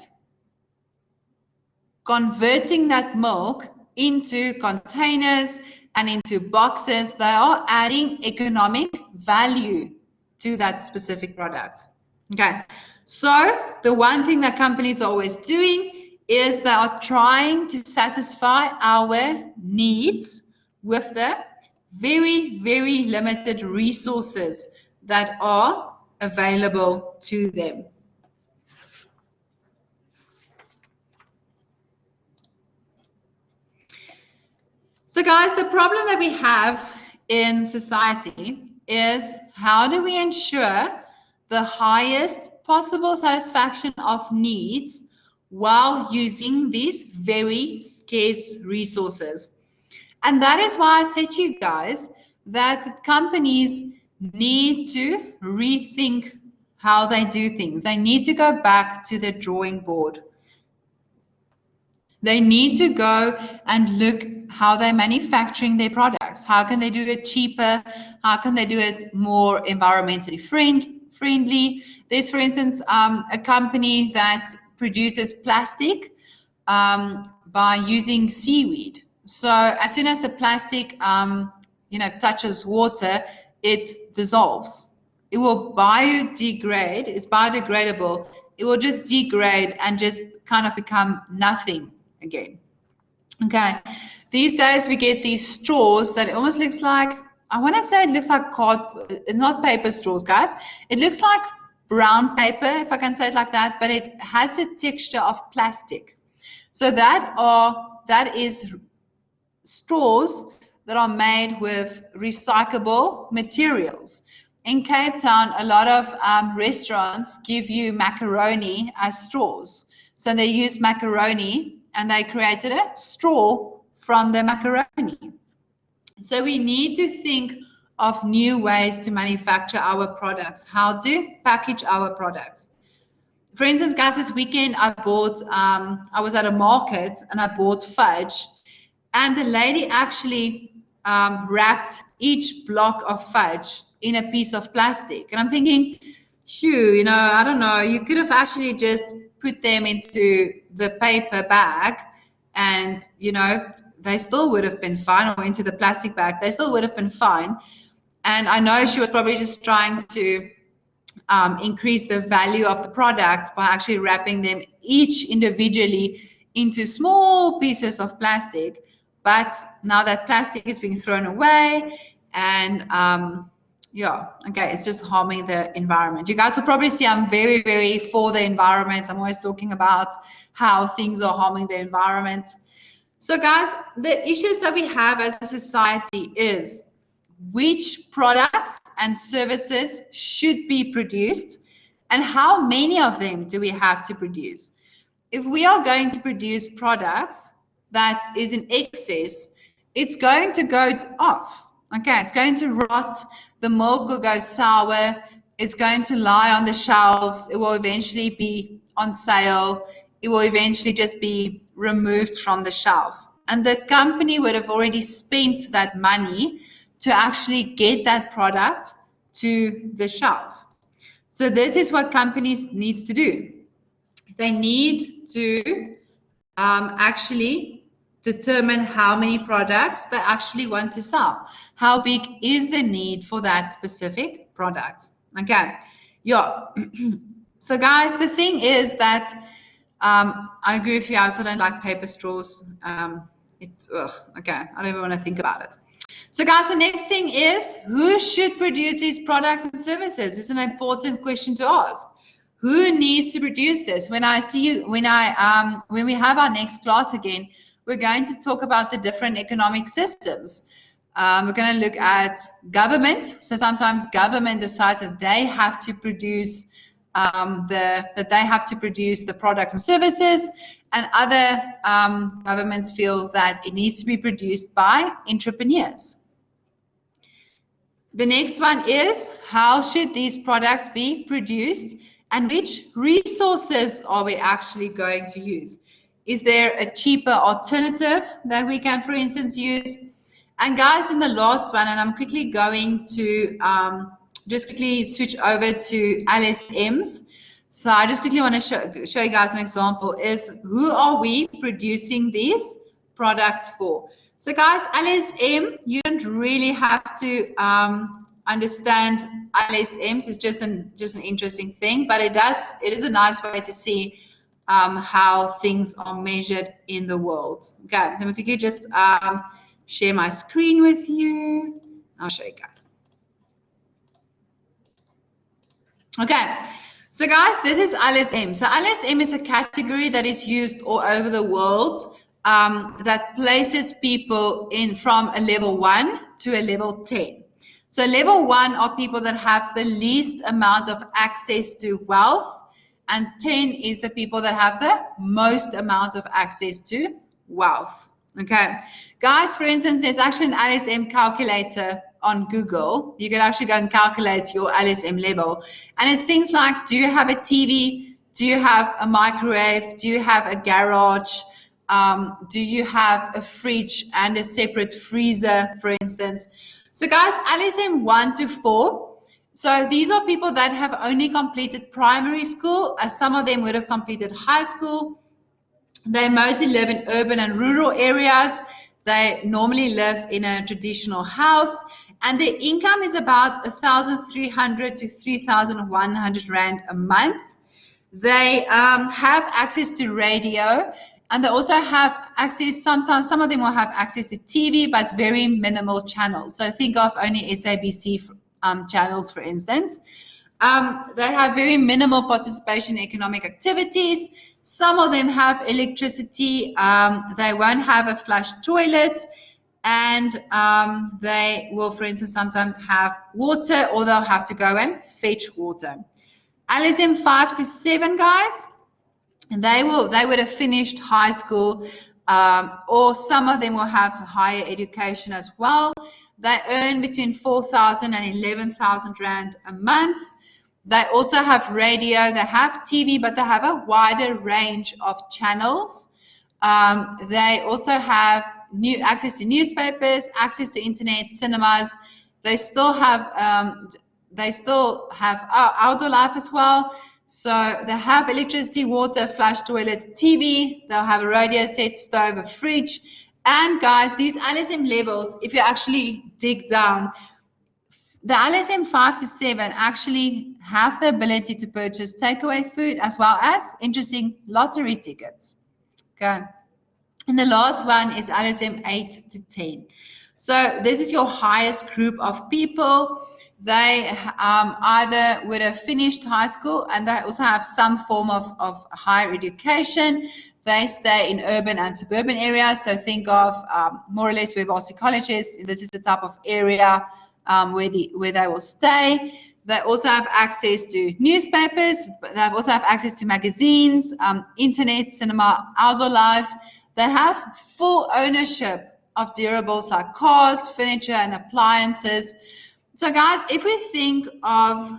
Speaker 1: converting that milk into containers and into boxes, they are adding economic value to that specific product. Okay, so the one thing that companies are always doing is they are trying to satisfy our needs with the very, very limited resources that are available to them. So guys, the problem that we have in society is how do we ensure the highest possible satisfaction of needs while using these very scarce resources? And that is why I said to you guys that companies need to rethink how they do things. They need to go back to the drawing board. They need to go and look how they're manufacturing their products. How can they do it cheaper? How can they do it more environmentally friendly? There's, for instance, a company that produces plastic by using seaweed. So as soon as the plastic, touches water, it dissolves. It will biodegrade. It's biodegradable. It will just degrade and just kind of become nothing again. Okay, these days we get these straws that almost looks like, I want to say it looks like cardboard. It's not paper straws, guys. It looks like brown paper, if I can say it like that, but it has the texture of plastic. So that is straws that are made with recyclable materials. In Cape Town, a lot of restaurants give you macaroni as straws. So they use macaroni and they created a straw from the macaroni. So we need to think of new ways to manufacture our products, how to package our products. For instance, guys, this weekend I was at a market and I bought fudge, and the lady actually wrapped each block of fudge in a piece of plastic. And I'm thinking, shoo, I don't know, you could have actually just put them into the paper bag and, they still would have been fine, or into the plastic bag, they still would have been fine. And I know she was probably just trying to increase the value of the product by actually wrapping them each individually into small pieces of plastic. But now that plastic is being thrown away, and yeah, okay, it's just harming the environment. You guys will probably see I'm very, very for the environment. I'm always talking about how things are harming the environment. So guys, the issues that we have as a society is which products and services should be produced, and how many of them do we have to produce. If we are going to produce products that is in excess, it's going to go off. Okay, it's going to rot, the milk will go sour, it's going to lie on the shelves, it will eventually be on sale, it will eventually just be removed from the shelf. And the company would have already spent that money to actually get that product to the shelf. So this is what companies need to do. They need to actually determine how many products they actually want to sell. How big is the need for that specific product? Okay, yeah. So guys, the thing is that I agree with you. I also don't like paper straws. It's okay. I don't even want to think about it. So guys, the next thing is, who should produce these products and services? It's an important question to ask. Who needs to produce this? When we have our next class again, we're going to talk about the different economic systems. We're going to look at government. So sometimes government decides that they have to produce the products and services, and other governments feel that it needs to be produced by entrepreneurs. The next one is, how should these products be produced, and which resources are we actually going to use? Is there a cheaper alternative that we can, for instance, use? And guys, in the last one, and I'm quickly going to just quickly switch over to LSMs. So I just quickly want to show you guys an example, is who are we producing these products for? So guys, LSM, you don't really have to understand LSMs. It's just an interesting thing, but it is a nice way to see how things are measured in the world. Okay, let me quickly just share my screen with you. I'll show you guys. Okay, so guys, this is LSM. So LSM is a category that is used all over the world that places people in from a level 1 to a level 10. So level 1 are people that have the least amount of access to wealth, and 10 is the people that have the most amount of access to wealth. Okay, guys, for instance, there's actually an LSM calculator on Google. You can actually go and calculate your LSM level, and it's things like, do you have a TV? Do you have a microwave? Do you have a garage? Do you have a fridge and a separate freezer, for instance? So guys, LSM 1 to 4. So these are people that have only completed primary school, as some of them would have completed high school. They mostly live in urban and rural areas. They normally live in a traditional house, and their income is about 1,300 to 3,100 Rand a month. They have access to radio, and they also have access, sometimes some of them will have access to TV, but very minimal channels. So think of only SABC channels, for instance. They have very minimal participation in economic activities. Some of them have electricity. They won't have a flush toilet, and they will, for instance, sometimes have water, or they'll have to go and fetch water. LSM 5 to 7, guys, they would have finished high school, or some of them will have higher education as well. They earn between 4,000 and 11,000 Rand a month. They also have radio, they have TV, but they have a wider range of channels. They also have access to newspapers, access to internet, cinemas. They still have outdoor life as well. So they have electricity, water, flush toilet, TV. They'll have a radio set, stove, a fridge, And guys, these LSM levels, if you actually dig down, the LSM 5 to 7 actually have the ability to purchase takeaway food as well as interesting lottery tickets. Okay. And the last one is LSM 8 to 10. So this is your highest group of people. They either would have finished high school and they also have some form of higher education. They stay in urban and suburban areas. So think of more or less where varsity college is. This is the type of area where they will stay. They also have access to newspapers. They also have access to magazines, internet, cinema, outdoor life. They have full ownership of durables like cars, furniture, and appliances. So guys, if we think of,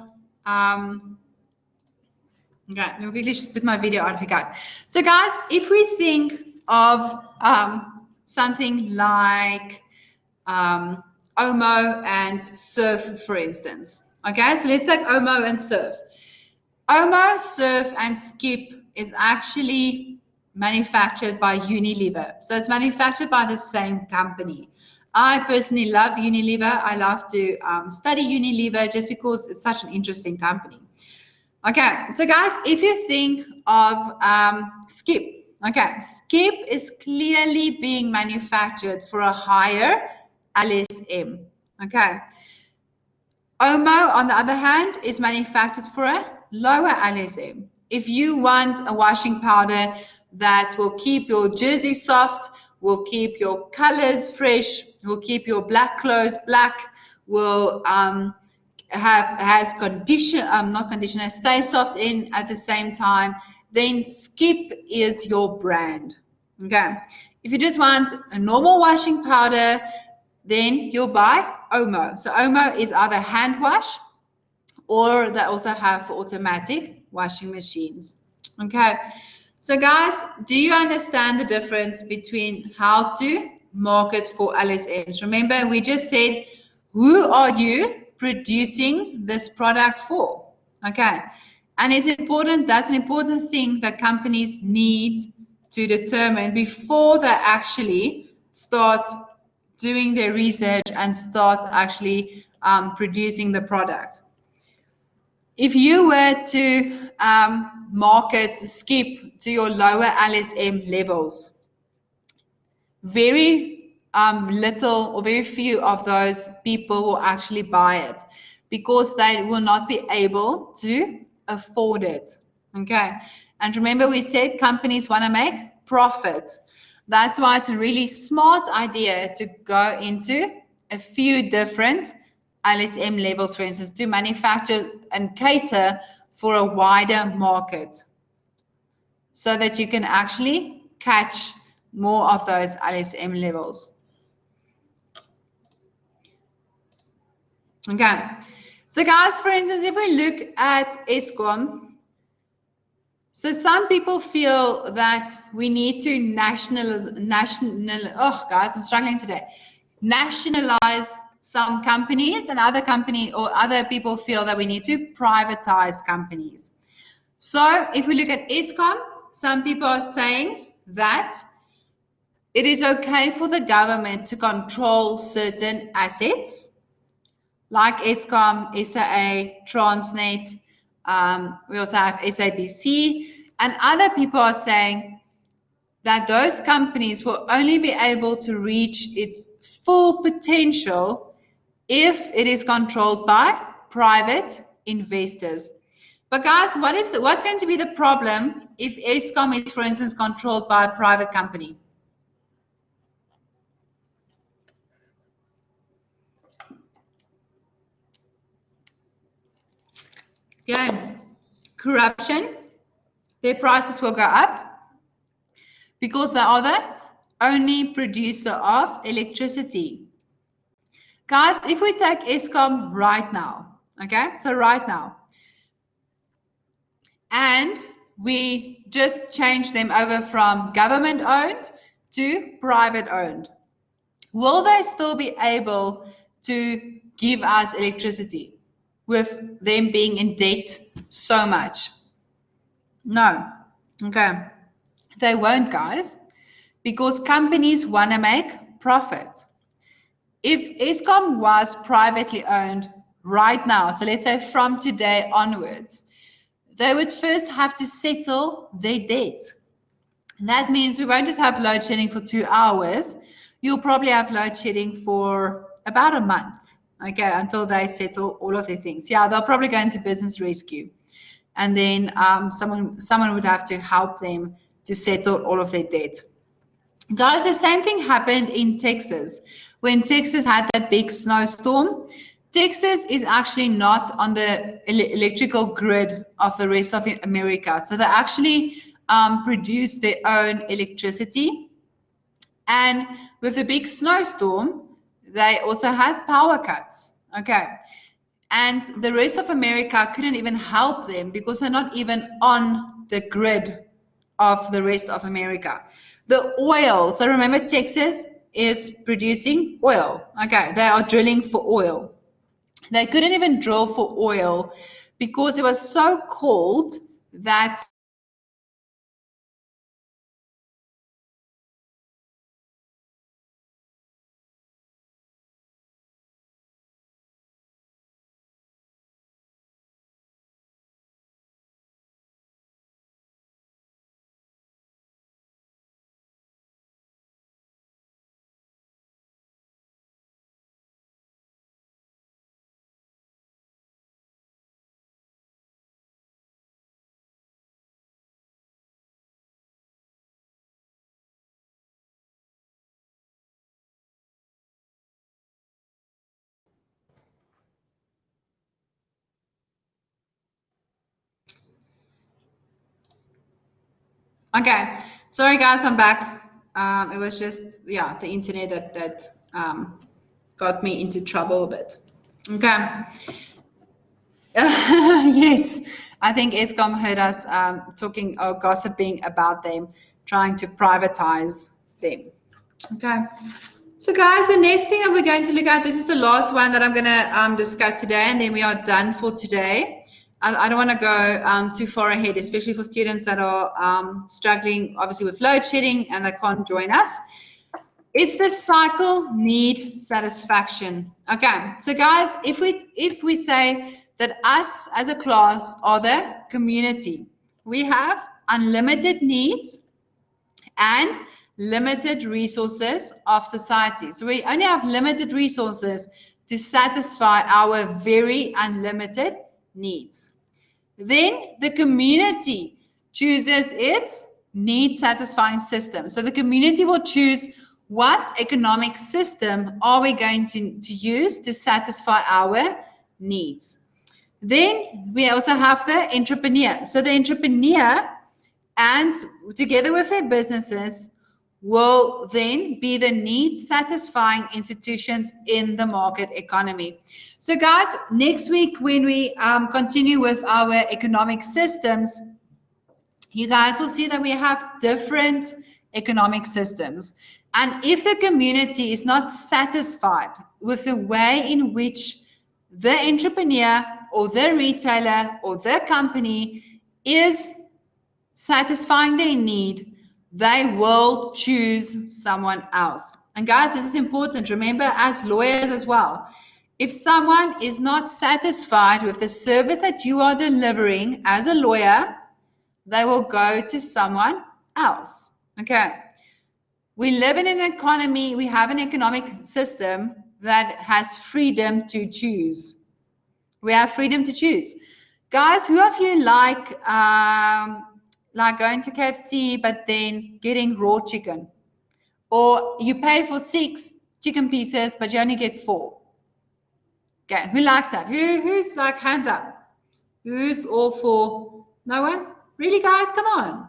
Speaker 1: okay, let me quickly just put my video on for you guys. So guys, if we think of something like Omo and Surf, for instance. Okay, so let's take Omo and Surf. Omo, Surf, and Skip is actually manufactured by Unilever. So it's manufactured by the same company. I personally love Unilever. I love to study Unilever just because it's such an interesting company. Okay, so guys, if you think of Skip, okay, Skip is clearly being manufactured for a higher LSM. Okay. Omo, on the other hand, is manufactured for a lower LSM. If you want a washing powder that will keep your jersey soft, will keep your colors fresh, will keep your black clothes black, will has condition, not conditioner, stay soft in at the same time, then Skip is your brand. Okay. If you just want a normal washing powder, then you'll buy Omo. So Omo is either hand wash or they also have for automatic washing machines. Okay. So guys, do you understand the difference between how to market for LSMs? Remember, we just said, who are you producing this product for? Okay. And it's important, that's an important thing that companies need to determine before they actually start doing their research and start actually producing the product. If you were to market Skip to your lower LSM levels, very little or very few of those people will actually buy it because they will not be able to afford it. Okay. And remember, we said companies want to make profit. That's why it's a really smart idea to go into a few different LSM levels, for instance, to manufacture and cater for a wider market so that you can actually catch more of those LSM levels. Okay. So guys, for instance, if we look at Eskom, so some people feel that we need to guys, I'm struggling today. Nationalize some companies, and other people feel that we need to privatize companies. So if we look at Eskom, some people are saying that it is okay for the government to control certain assets, like Eskom, SAA, Transnet. We also have SABC, and other people are saying that those companies will only be able to reach its full potential if it is controlled by private investors. But guys, what's going to be the problem if Eskom is, for instance, controlled by a private company? Yeah, corruption. Their prices will go up because they are the only producer of electricity. Guys, if we take Eskom right now, okay, so right now, and we just change them over from government owned to private owned, will they still be able to give us electricity with them being in debt so much? No. Okay. They won't, guys. because companies want to make profit. If Eskom was privately owned right now, so let's say from today onwards, they would first have to settle their debt. And that means we won't just have load shedding for 2 hours. You'll probably have load shedding for about a month, okay, until they settle all of their things. Yeah, they'll probably go into business rescue. And then someone would have to help them to settle all of their debt. Guys, the same thing happened in Texas. When Texas had that big snowstorm, Texas is actually not on the electrical grid of the rest of America. So they actually produce their own electricity. And with a big snowstorm, they also had power cuts. Okay. And the rest of America couldn't even help them because they're not even on the grid of the rest of America. The oil, so remember Texas is producing oil. Okay, they are drilling for oil. They couldn't even drill for oil because it was so cold that okay, sorry guys, I'm back. It was just, yeah, the internet that got me into trouble a bit. Okay. Yes, I think Eskom heard us talking or gossiping about them, trying to privatize them. Okay. So guys, the next thing that we're going to look at, this is the last one that I'm going to discuss today, and then we are done for today. I don't want to go too far ahead, especially for students that are struggling, obviously, with load shedding and they can't join us. It's the cycle need satisfaction. Okay, so guys, if we say that us as a class are the community, we have unlimited needs and limited resources of society. So we only have limited resources to satisfy our very unlimited needs. Then the community chooses its need satisfying system. So the community will choose what economic system are we going to use to satisfy our needs. Then we also have the entrepreneur. So the entrepreneur, and together with their businesses, will then be the need satisfying institutions in the market economy. So guys, next week when we continue with our economic systems, you guys will see that we have different economic systems. And if the community is not satisfied with the way in which the entrepreneur or the retailer or the company is satisfying their need, they will choose someone else. And guys, this is important. Remember, as lawyers as well, if someone is not satisfied with the service that you are delivering as a lawyer, they will go to someone else. Okay. We live in an economy, we have an economic system that has freedom to choose. We have freedom to choose. Guys, who of you like going to KFC but then getting raw chicken? Or you pay for 6 chicken pieces but you only get 4? Okay, who likes that? Who's like, hands up? Who's all for? No one? Really, guys? Come on.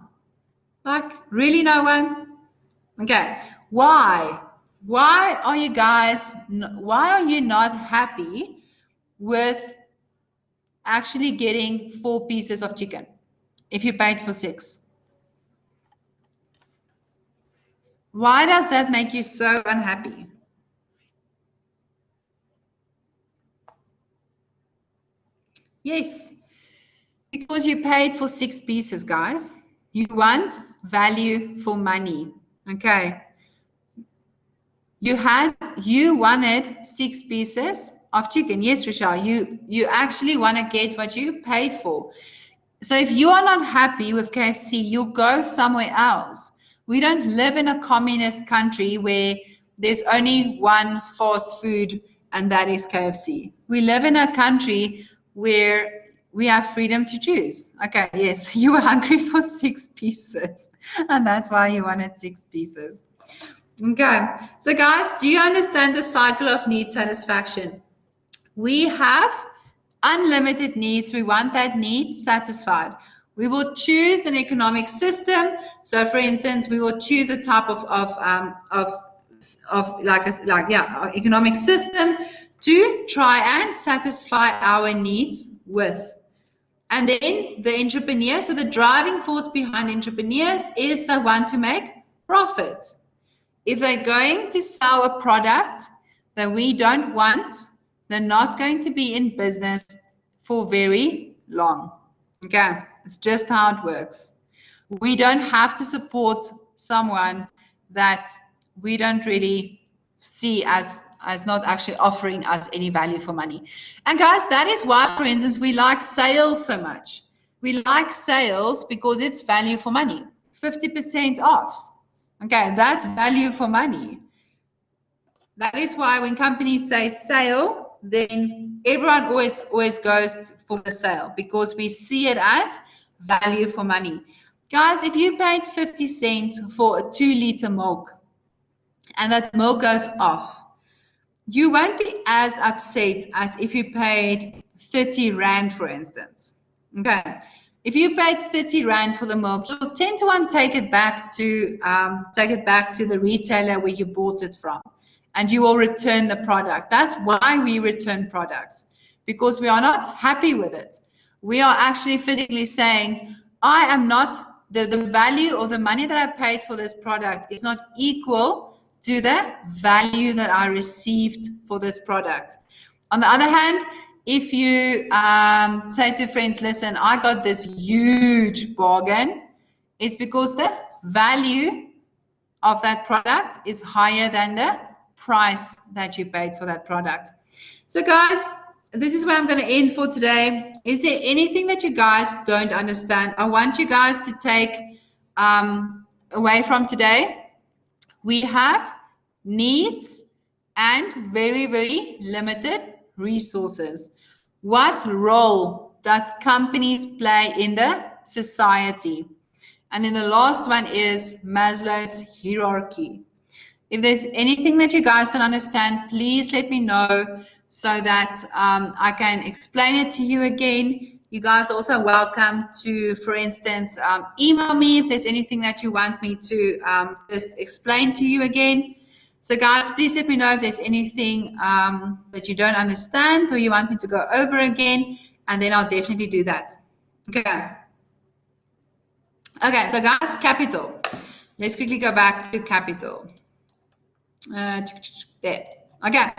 Speaker 1: Like, really no one? Okay. Why? Why are you guys, why are you not happy with actually getting 4 pieces of chicken if you paid for 6? Why does that make you so unhappy? Yes, because you paid for 6 pieces, guys. You want value for money. Okay. You wanted 6 pieces of chicken. Yes, Rochelle, you actually want to get what you paid for. So if you are not happy with KFC, you go somewhere else. We don't live in a communist country where there's only one fast food and that is KFC. We live in a country where we have freedom to choose. Okay, yes, you were hungry for 6 pieces and that's why you wanted 6 pieces. Okay, so guys, do you understand the cycle of need satisfaction? We have unlimited needs. We want that need satisfied. We will choose an economic system. So, for instance, we will choose a type of economic system to try and satisfy our needs with. And then the entrepreneur, so the driving force behind entrepreneurs is they want to make profits. If they're going to sell a product that we don't want, they're not going to be in business for very long. Okay, it's just how it works. We don't have to support someone that we don't really see as not actually offering us any value for money. And guys, that is why, for instance, we like sales so much. We like sales because it's value for money, 50% off. Okay, that's value for money. That is why when companies say sale, then everyone always goes for the sale because we see it as value for money. Guys, if you paid 50 cents for a 2-liter milk and that milk goes off, you won't be as upset as if you paid 30 Rand, for instance. Okay. If you paid 30 Rand for the milk, you'll tend to want to take it back to the retailer where you bought it from, and you will return the product. That's why we return products, because we are not happy with it. We are actually physically saying, I am not, the value or the money that I paid for this product is not equal to the value that I received for this product. On the other hand, if you say to friends, listen, I got this huge bargain, it's because the value of that product is higher than the price that you paid for that product. So guys, this is where I'm going to end for today. Is there anything that you guys don't understand? I want you guys to take away from today. We have needs and very, very limited resources. What role does companies play in the society? And then the last one is Maslow's hierarchy. If there's anything that you guys don't understand, please let me know so that I can explain it to you again. You guys are also welcome to, for instance, email me if there's anything that you want me to just explain to you again. So guys, please let me know if there's anything that you don't understand or you want me to go over again, and then I'll definitely do that. Okay. Okay, so guys, capital. Let's quickly go back to capital. There. Okay,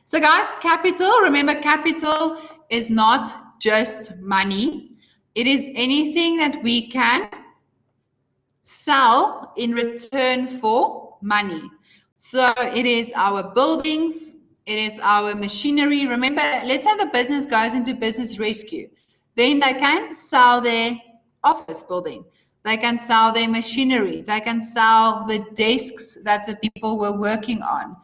Speaker 1: so guys, capital, remember capital is not just money. It is anything that we can sell in return for money. So it is our buildings, it is our machinery. Remember, let's say the business goes into business rescue. Then they can sell their office building. They can sell their machinery. They can sell the desks that the people were working on.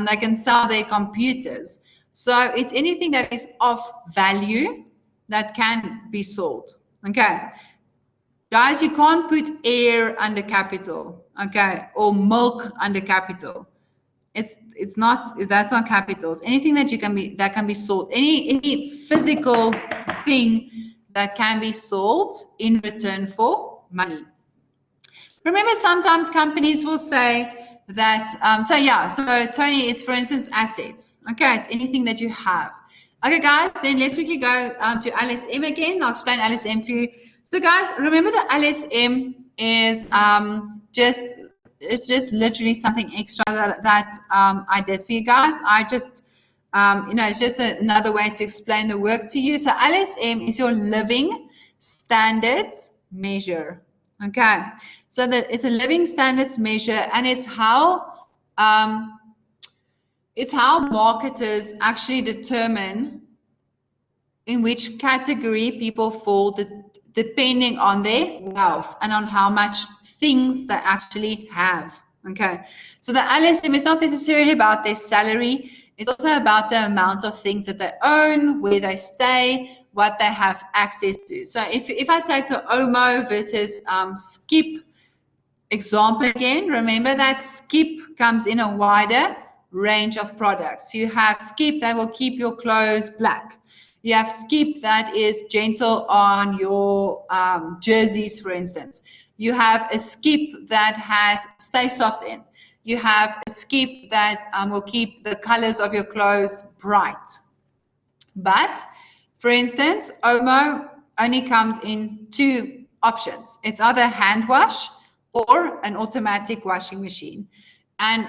Speaker 1: They can sell their computers. So it's anything that is of value that can be sold. Okay. Guys, you can't put air under capital, okay, or milk under capital. It's not, that's not capital. It's anything that can be sold. Any physical thing that can be sold in return for money. Remember, sometimes companies will say that, so Tony, it's for instance assets. Okay, it's anything that you have. Okay, guys, then let's quickly go to LSM again. I'll explain LSM for you. So guys, remember the LSM is just literally something extra that I did for you guys. I just it's just another way to explain the work to you. So LSM is your living standards measure. Okay, So that it's a living standards measure, and it's how marketers actually determine in which category people fall depending on their wealth and on how much things they actually have. Okay, so the LSM is not necessarily about their salary. It's also about the amount of things that they own, where they stay, what they have access to. So if I take the OMO versus Skip example again, remember that Skip comes in a wider range of products. You have Skip that will keep your clothes black. You have Skip that is gentle on your jerseys, for instance. You have a Skip that has Stay Soft in. You have a Skip that will keep the colors of your clothes bright. But, for instance, OMO only comes in two options. It's either hand wash or an automatic washing machine. And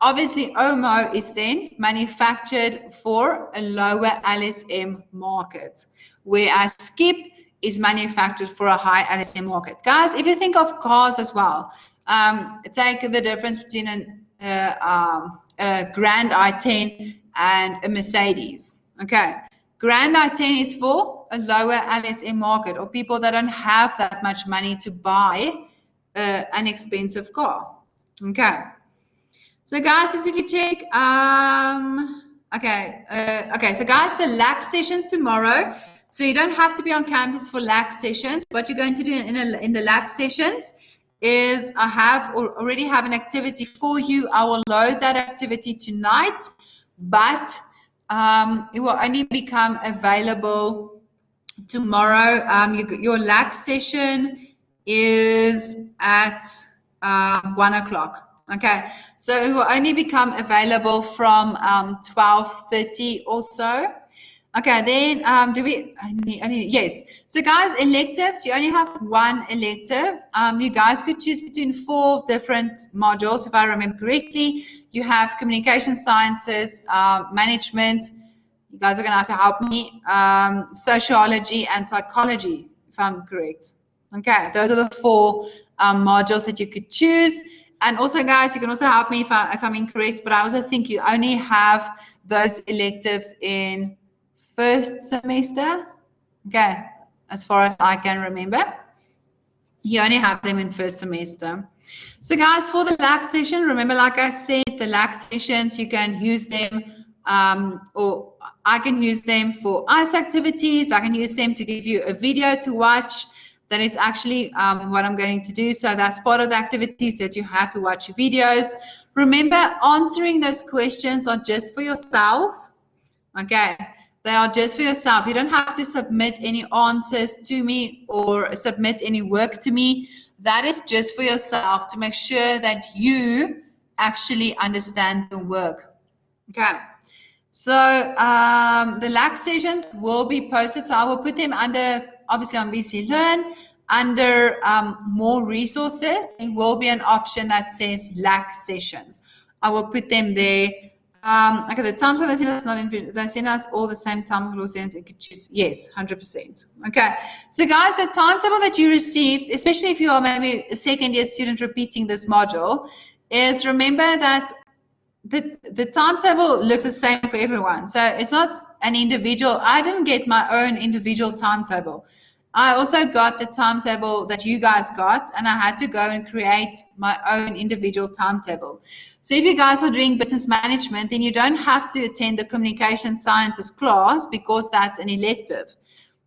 Speaker 1: obviously, OMO is then manufactured for a lower LSM market, whereas Skip is manufactured for a high LSM market. Guys, if you think of cars as well, take the difference between a Grand i10 and a Mercedes. Okay, Grand i10 is for a lower LSM market, or people that don't have that much money to buy an expensive car. Okay. So guys, let's quickly check. Okay. So guys, the LAC sessions tomorrow. So you don't have to be on campus for LAC sessions. What you're going to do in the LAC sessions is I already have an activity for you. I will load that activity tonight, but it will only become available tomorrow. Your LAC session is at 1 o'clock. Okay, so it will only become available from 12:30 or so. Okay, then yes. So guys, electives, you only have one elective. You guys could choose between 4 different modules, if I remember correctly. You have communication sciences, management. You guys are going to have to help me. Sociology and psychology, if I'm correct. Okay, those are the 4 modules that you could choose. And also, guys, you can also help me if I'm incorrect, but I also think you only have those electives in first semester. Okay, as far as I can remember. You only have them in first semester. So, guys, for the LAC session, remember, like I said, the LAC sessions, you can use them, or I can use them for ICE activities. I can use them to give you a video to watch. That is actually what I'm going to do. So that's part of the activities that you have to watch videos. Remember, answering those questions are just for yourself. Okay, they are just for yourself. You don't have to submit any answers to me or submit any work to me. That is just for yourself to make sure that you actually understand the work. Okay. So the LAC sessions will be posted. So I will put them under, obviously on BC Learn, under more resources. There will be an option that says LAC sessions. I will put them there. Okay, the times they send us not in, they send us all the same time. You could choose, yes, 100%. Okay, so guys, the timetable that you received, especially if you are maybe a second year student repeating this module, is remember that the timetable looks the same for everyone. So it's not an individual. I didn't get my own individual timetable. I also got the timetable that you guys got, and I had to go and create my own individual timetable. So if you guys are doing business management, then you don't have to attend the communication sciences class because that's an elective.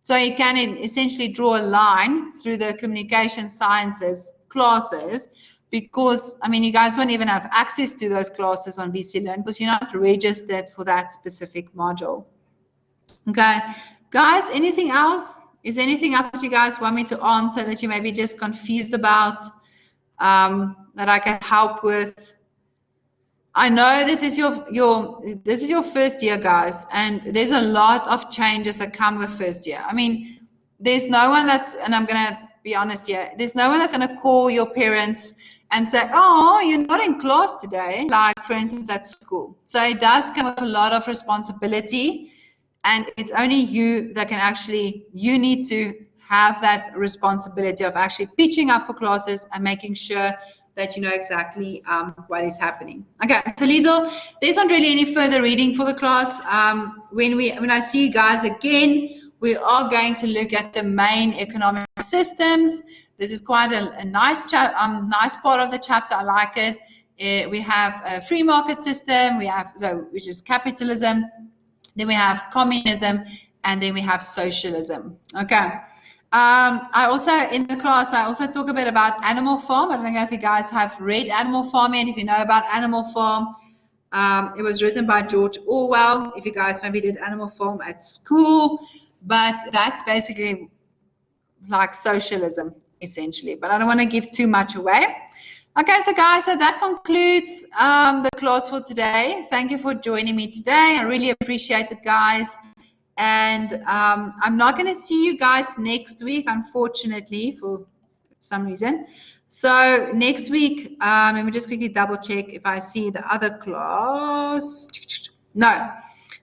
Speaker 1: So you can essentially draw a line through the communication sciences classes, because, I mean, you guys won't even have access to those classes on BC Learn because you're not registered for that specific module. Okay, guys, anything else? Is there anything else that you guys want me to answer that you may be just confused about, that I can help with? I know this is your first year, guys, and there's a lot of changes that come with first year. I mean, there's no one that's, and I'm going to be honest here, there's no one that's going to call your parents and say, oh, you're not in class today, like, for instance, at school. So it does come with a lot of responsibility, and it's only you that can actually, you need to have that responsibility of actually pitching up for classes and making sure that you know exactly what is happening. Okay, so Liesel, there's not really any further reading for the class. When I see you guys again, we are going to look at the main economic systems. This is quite a nice nice part of the chapter. I like it. We have a free market system. We have which is capitalism. Then we have communism, and then we have socialism. Okay. I also, in the class, I also talk a bit about Animal Farm. I don't know if you guys have read Animal Farm and if you know about Animal Farm. It was written by George Orwell, if you guys maybe did Animal Farm at school. But that's basically like socialism, essentially. But I don't want to give too much away. Okay, so guys, so that concludes the class for today. Thank you for joining me today. I really appreciate it, guys. And I'm not going to see you guys next week, unfortunately, for some reason. So next week, let me just quickly double check if I see the other class. No.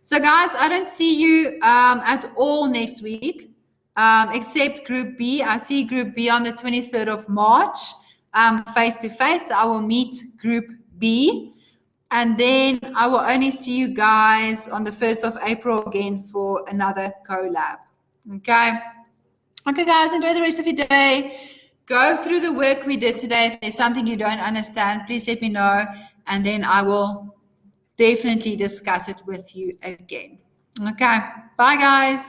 Speaker 1: So guys, I don't see you at all next week, except Group B. I see Group B on the 23rd of March, face-to-face. I will meet Group B. And then I will only see you guys on the 1st of April again for another collab. Okay? Okay, guys, enjoy the rest of your day. Go through the work we did today. If there's something you don't understand, please let me know. And then I will definitely discuss it with you again. Okay? Bye, guys.